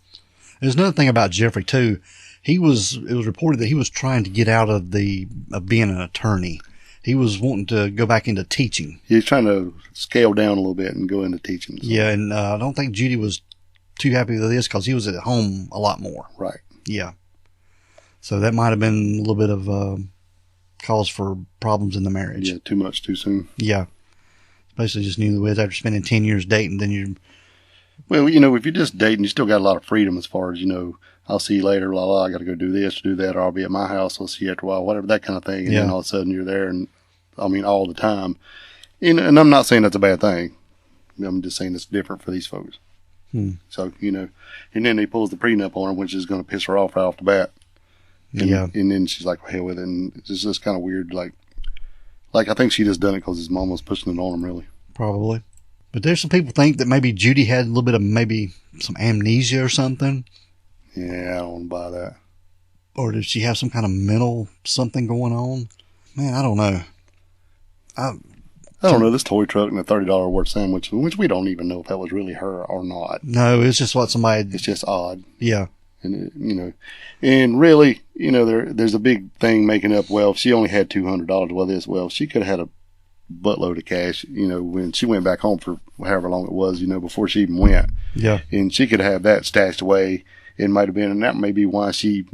Speaker 1: There's another thing about Jeffrey too. It was reported that he was trying to get out of being an attorney. He was wanting to go back into teaching.
Speaker 2: He was trying to scale down a little bit and go into teaching. So.
Speaker 1: Yeah, and I don't think Judy was too happy with this because he was at home a lot more.
Speaker 2: Right.
Speaker 1: Yeah. So that might have been a little bit of cause for problems in the marriage.
Speaker 2: Yeah, too much too soon.
Speaker 1: Yeah. Basically just knew the way after spending 10 years dating, then you...
Speaker 2: Well, if you're just dating, you still got a lot of freedom as far as, I'll see you later, blah, blah, I got to go do this, do that, or I'll be at my house, I'll see you after a while, whatever, that kind of thing. And then all of a sudden you're there, and all the time. And I'm not saying that's a bad thing. I'm just saying it's different for these folks. So, and then he pulls the prenup on her, which is going to piss her off right off the bat. And, and then she's like, well, hell with it. And it's just kind of weird. Like I think she just done it because his mom was pushing it on him, really.
Speaker 1: Probably. But there's some people think that maybe Judy had a little bit of maybe some amnesia or something.
Speaker 2: Yeah, I don't want to buy that.
Speaker 1: Or did she have some kind of mental something going on? Man, I don't know.
Speaker 2: I don't know. This toy truck and a $30 worth sandwich, which we don't even know if that was really her or not.
Speaker 1: No, it's just what somebody...
Speaker 2: It's just odd.
Speaker 1: Yeah.
Speaker 2: And, and really, there's a big thing making up, well, if she only had $200, she could have had a buttload of cash, when she went back home for however long it was, before she even went.
Speaker 1: Yeah.
Speaker 2: And she could have that stashed away. It might have been, and that may be why she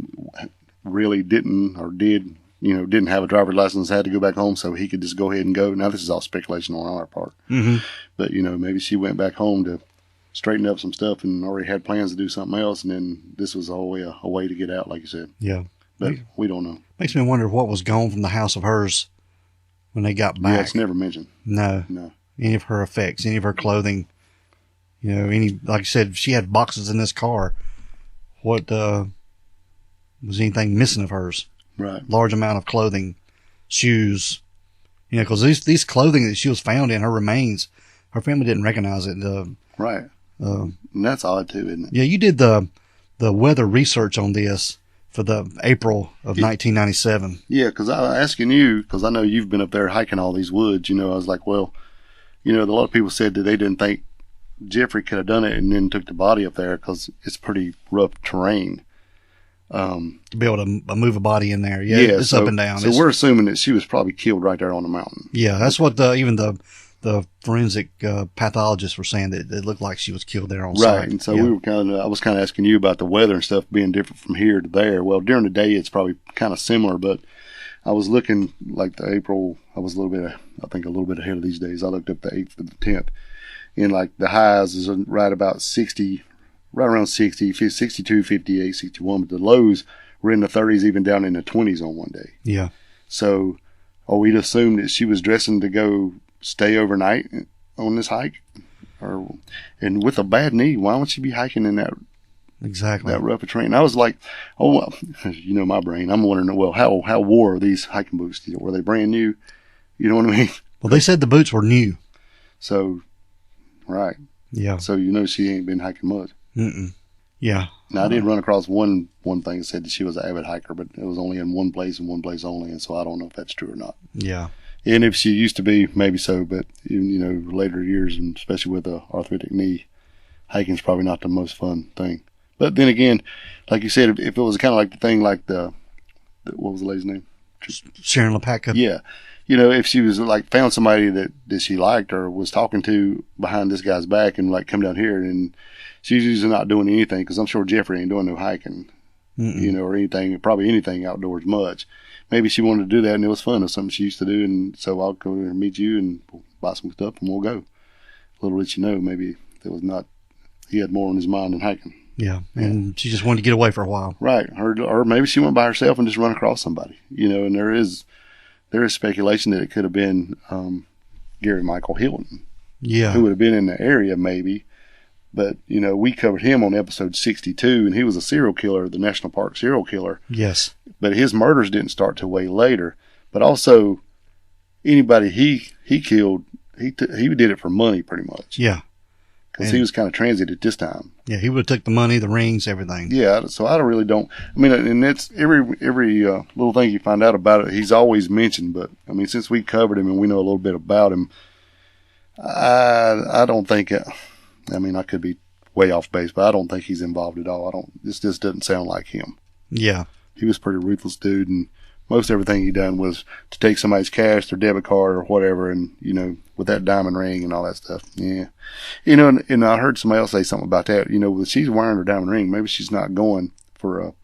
Speaker 2: really didn't have a driver's license, had to go back home so he could just go ahead and go. Now, this is all speculation on our part.
Speaker 1: Mm-hmm.
Speaker 2: But, maybe she went back home to straighten up some stuff and already had plans to do something else, and then this was a way to get out, like you said.
Speaker 1: Yeah.
Speaker 2: But we don't know.
Speaker 1: Makes me wonder what was gone from the house of hers when they got back.
Speaker 2: Yeah, it's never mentioned.
Speaker 1: No. Any of her effects, any of her clothing, like you said, she had boxes in this car. What, was anything missing of hers?
Speaker 2: Right.
Speaker 1: Large amount of clothing, shoes, because these clothing that she was found in, her remains, her family didn't recognize it.
Speaker 2: Right. And that's odd too, isn't it?
Speaker 1: Yeah, you did the weather research on this for the April of 1997.
Speaker 2: Yeah, because I was asking you, because I know you've been up there hiking all these woods, I was like, well, a lot of people said that they didn't think Jeffrey could have done it and then took the body up there because it's pretty rough terrain.
Speaker 1: To be able to move a body in there. Yeah, it's up and down.
Speaker 2: So we're assuming that she was probably killed right there on the mountain.
Speaker 1: Yeah, that's what even the the forensic pathologists were saying that it looked like she was killed there on
Speaker 2: Right.
Speaker 1: site.
Speaker 2: And so I was kind of asking you about the weather and stuff being different from here to there. Well, during the day, it's probably kind of similar, but I was looking like the April, I was a little bit ahead of these days. I looked up the 8th to the 10th, and like the highs is right about 60, right around 60, 62, 58, 61, but the lows were in the 30s, even down in the 20s on one day.
Speaker 1: Yeah.
Speaker 2: So, we'd assume that she was dressing to go stay overnight on this hike, and with a bad knee, why would she be hiking in that rough a terrain? And I was like, oh, well, you know my brain. I'm wondering, well, how wore are these hiking boots? Were they brand new? You know what I mean?
Speaker 1: Well, they said the boots were new.
Speaker 2: So, right.
Speaker 1: Yeah.
Speaker 2: So she ain't been hiking much.
Speaker 1: Mm-mm. Yeah.
Speaker 2: Now I did run across one thing that said that she was an avid hiker, but it was only in one place and one place only, and so I don't know if that's true or not.
Speaker 1: Yeah.
Speaker 2: And if she used to be, maybe so, but later years, and especially with a arthritic knee, hiking's probably not the most fun thing. But then again, like you said, if it was kind of like the thing like the what was the lady's name?
Speaker 1: Sharon LePatka.
Speaker 2: Yeah. If she was like found somebody that she liked or was talking to behind this guy's back and like come down here, and she's usually not doing anything, because I'm sure Jeffrey ain't doing no hiking, or anything, probably anything outdoors much. Maybe she wanted to do that and it was fun. It was something she used to do, and so I'll go there and meet you and we'll buy some stuff and we'll go. Little did you know, maybe he had more on his mind than hiking.
Speaker 1: Yeah, and she just wanted to get away for a while.
Speaker 2: Right, or maybe she went by herself and just run across somebody. And there is speculation that it could have been Gary Michael Hilton.
Speaker 1: Yeah,
Speaker 2: who would have been in the area maybe. But, we covered him on episode 62, and he was a serial killer, the National Park serial killer.
Speaker 1: Yes.
Speaker 2: But his murders didn't start till way later. But also, anybody he killed, he did it for money pretty much.
Speaker 1: Yeah.
Speaker 2: Because he was kind of transient at this time.
Speaker 1: Yeah, he would have took the money, the rings, everything.
Speaker 2: Yeah, so I and that's every little thing you find out about it, he's always mentioned. But, since we covered him and we know a little bit about him, I don't think... I could be way off base, but I don't think he's involved at all. This just doesn't sound like him.
Speaker 1: Yeah.
Speaker 2: He was a pretty ruthless dude, and most everything he done was to take somebody's cash, their debit card or whatever, and, with that diamond ring and all that stuff. Yeah. And I heard somebody else say something about that. If she's wearing her diamond ring, maybe she's not going for a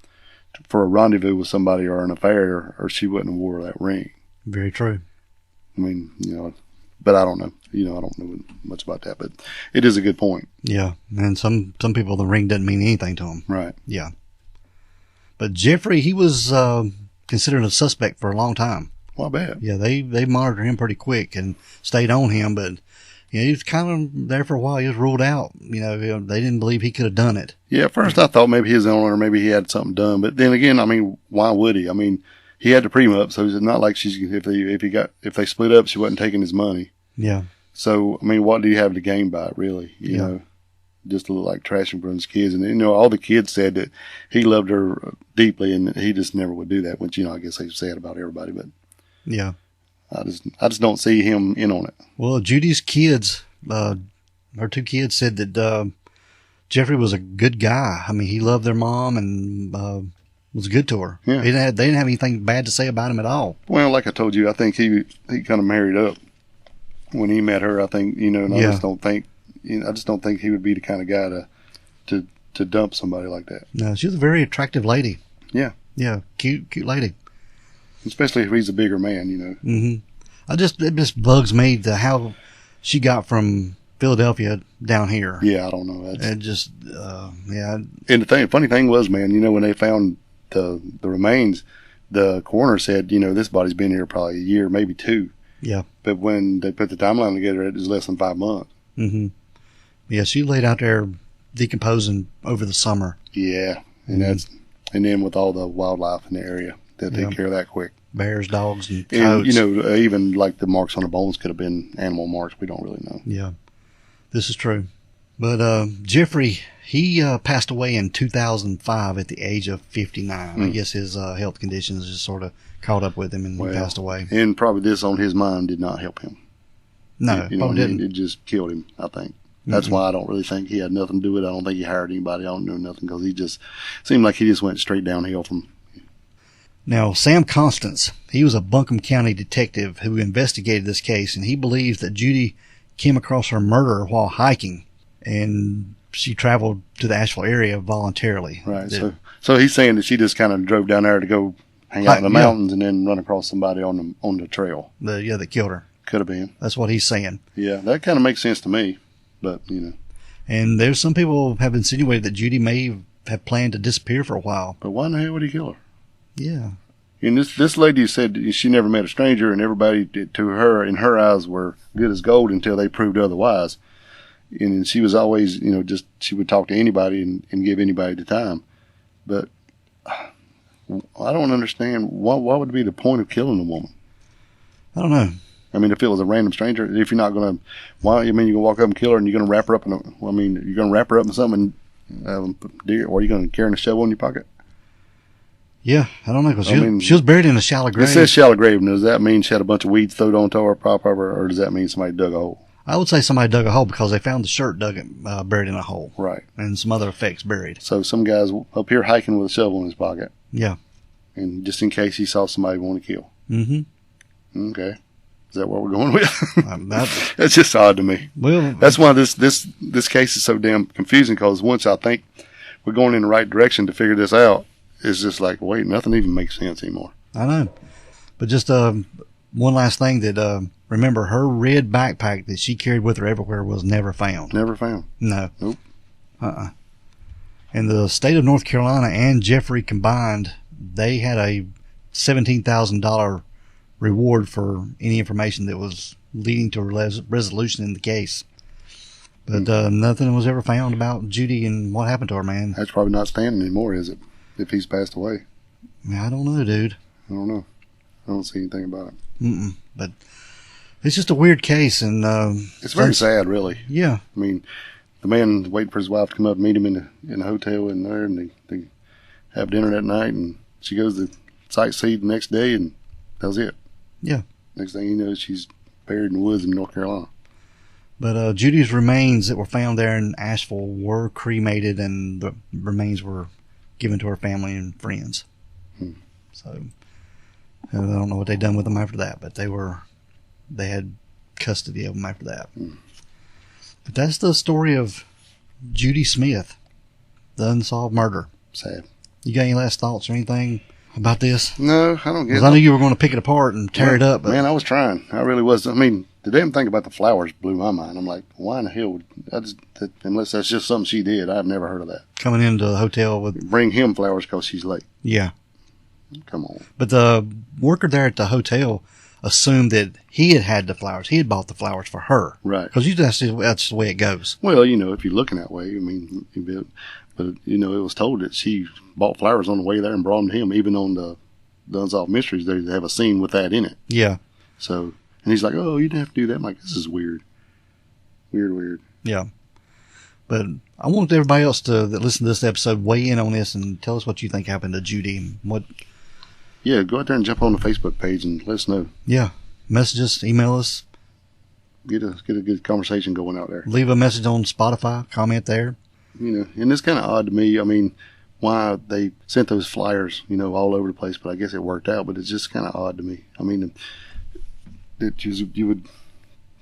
Speaker 2: rendezvous with somebody or an affair, or she wouldn't have wore that ring.
Speaker 1: Very true.
Speaker 2: But I don't know. I don't know much about that, but it is a good point.
Speaker 1: Yeah, and some people, the ring doesn't mean anything to them.
Speaker 2: Right.
Speaker 1: Yeah. But Jeffrey, he was considered a suspect for a long time.
Speaker 2: Well, I bet.
Speaker 1: Yeah, they monitored him pretty quick and stayed on him, but he was kind of there for a while. He was ruled out. They didn't believe he could have done it. Yeah,
Speaker 2: at first I thought maybe he was the owner, or maybe he had something done. But then again, why would he? He had to prenup, so it's not like if they split up, she wasn't taking his money.
Speaker 1: Yeah.
Speaker 2: So, what do you have to gain by it, really? You know, just to look like trashing from his kids. And, all the kids said that he loved her deeply, and he just never would do that, which, I guess they say it about everybody. But
Speaker 1: yeah,
Speaker 2: I just don't see him in on it.
Speaker 1: Well, Judy's kids, her two kids said that Jeffrey was a good guy. He loved their mom and was good to her.
Speaker 2: Yeah.
Speaker 1: They didn't have anything bad to say about him at all.
Speaker 2: Well, like I told you, I think he kind of married up when he met her. I think, and I just don't think, he would be the kind of guy to dump somebody like that.
Speaker 1: No, she was a very attractive lady.
Speaker 2: Yeah.
Speaker 1: Yeah, cute lady.
Speaker 2: Especially if he's a bigger man,
Speaker 1: Mm-hmm. It just bugs me how she got from Philadelphia down here.
Speaker 2: Yeah, I don't know.
Speaker 1: It just, yeah.
Speaker 2: And the funny thing was, man, when they found the remains, the coroner said, this body's been here probably a year, maybe two.
Speaker 1: Yeah.
Speaker 2: But when they put the timeline together, it was less than 5 months.
Speaker 1: Mm-hmm. Yeah, she laid out there decomposing over the summer.
Speaker 2: Yeah, and and then with all the wildlife in the area, that they care that quick.
Speaker 1: Bears, dogs, and coyotes.
Speaker 2: Even like the marks on the bones could have been animal marks. We don't really know.
Speaker 1: Yeah, this is true. But Jeffrey, he passed away in 2005 at the age of 59. I guess his health conditions just sort of caught up with him and he passed away.
Speaker 2: And probably this on his mind did not help him.
Speaker 1: No, didn't.
Speaker 2: It just killed him, I think. That's why I don't really think he had nothing to do with it. I don't think he hired anybody. I don't know nothing, because he just seemed like he just went straight downhill from.
Speaker 1: Now, Sam Constance, he was a Buncombe County detective who investigated this case, and he believes that Judy came across her murderer while hiking, and she traveled to the Asheville area voluntarily.
Speaker 2: Right. So he's saying that she just kind of drove down there to go hang out in the mountains and then run across somebody on the trail.
Speaker 1: That killed her.
Speaker 2: Could have been.
Speaker 1: That's what he's saying.
Speaker 2: Yeah, that kind of makes sense to me, but
Speaker 1: And there's some people have insinuated that Judy may have planned to disappear for a while.
Speaker 2: But why in the hell would he kill her?
Speaker 1: Yeah.
Speaker 2: And this lady said she never met a stranger, and everybody to her, in her eyes, were good as gold until they proved otherwise. And she was always, she would talk to anybody and give anybody the time. But I don't understand what would be the point of killing a woman.
Speaker 1: I don't know.
Speaker 2: I mean, if it was a random stranger, if you're not going to, you're going to walk up and kill her and you're going to wrap her up you're going to wrap her up in something, or are you going to carry a shovel in your pocket?
Speaker 1: Yeah, I don't know, because she was buried in a shallow grave.
Speaker 2: It says shallow grave. Does that mean she had a bunch of weeds thrown onto her, or does that mean somebody dug a hole?
Speaker 1: I would say somebody dug a hole because they found the shirt buried in a hole.
Speaker 2: Right.
Speaker 1: And some other effects buried.
Speaker 2: So some guy's up here hiking with a shovel in his pocket.
Speaker 1: Yeah. And
Speaker 2: just in case he saw somebody want to kill.
Speaker 1: Mm-hmm.
Speaker 2: Okay. Is that what we're going with? That's just odd to me.
Speaker 1: Well,
Speaker 2: that's why this case is so damn confusing, because once I think we're going in the right direction to figure this out, it's just like, wait, nothing even makes sense anymore.
Speaker 1: I know. But just one last thing, that remember, her red backpack that she carried with her everywhere was never found.
Speaker 2: Never found.
Speaker 1: No.
Speaker 2: Nope.
Speaker 1: And the state of North Carolina and Jeffrey combined, they had a $17,000 reward for any information that was leading to a resolution in the case. But nothing was ever found about Judy and what happened to her, man.
Speaker 2: That's probably not standing anymore, is it? If he's passed away.
Speaker 1: I don't know, dude.
Speaker 2: I don't know. I don't see anything about
Speaker 1: it. But it's just a weird case, and
Speaker 2: it's very sad, really.
Speaker 1: Yeah.
Speaker 2: I mean, the man waiting for his wife to come up and meet him in the hotel in there, and they have dinner that night, and she goes to sightsee the next day, and that was it.
Speaker 1: Yeah.
Speaker 2: Next thing you know, she's buried in the woods in North Carolina.
Speaker 1: But Judy's remains that were found there in Asheville were cremated, and the remains were given to her family and friends. So I don't know what they done with them after that, but they had custody of them after that. But that's the story of Judy Smith, the unsolved murder.
Speaker 2: Sad.
Speaker 1: You got any last thoughts or anything about this?
Speaker 2: No, I don't get it.
Speaker 1: I knew you were going to pick it apart and tear it up. But
Speaker 2: man, I was trying. I really was. I mean, the damn thing about the flowers blew my mind. I'm like, why in the hell would unless that's just something she did? I've never heard of that.
Speaker 1: Coming into the hotel with...
Speaker 2: Bring him flowers because she's late.
Speaker 1: Yeah.
Speaker 2: Come on.
Speaker 1: But the worker there at the hotel assumed that he had the flowers. He had bought the flowers for her.
Speaker 2: Right.
Speaker 1: Because that's the way it goes.
Speaker 2: Well, if you're looking that way, I mean, but it was told that she bought flowers on the way there and brought them to him. Even on the Unsolved Mysteries, they have a scene with that in it.
Speaker 1: Yeah.
Speaker 2: So, and he's like, oh, you didn't have to do that. I'm like, this is weird. Weird.
Speaker 1: Yeah. But I want everybody else that listen to this episode weigh in on this and tell us what you think happened to Judy and what...
Speaker 2: Yeah, go out there and jump on the Facebook page and let us know.
Speaker 1: Yeah. Message us, email us.
Speaker 2: Get a good conversation going out there.
Speaker 1: Leave a message on Spotify, comment there.
Speaker 2: And it's kind of odd to me. I mean, why they sent those flyers, all over the place, but I guess it worked out. But it's just kind of odd to me. I mean, that you would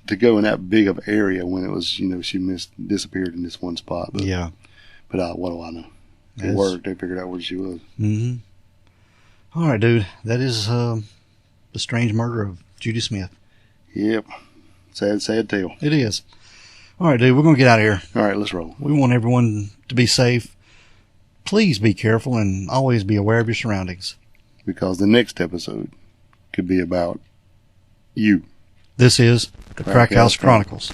Speaker 2: to go in that big of area when it was, she disappeared in this one spot. But,
Speaker 1: yeah.
Speaker 2: But what do I know? It worked. They figured out where she was.
Speaker 1: Mm-hmm. All right, dude. That is the strange murder of Judy Smith.
Speaker 2: Yep. Sad tale.
Speaker 1: It is. All right, dude. We're going to get out of here.
Speaker 2: All right, let's roll.
Speaker 1: We want everyone to be safe. Please be careful and always be aware of your surroundings.
Speaker 2: Because the next episode could be about you.
Speaker 1: This is the Crack House Chronicles.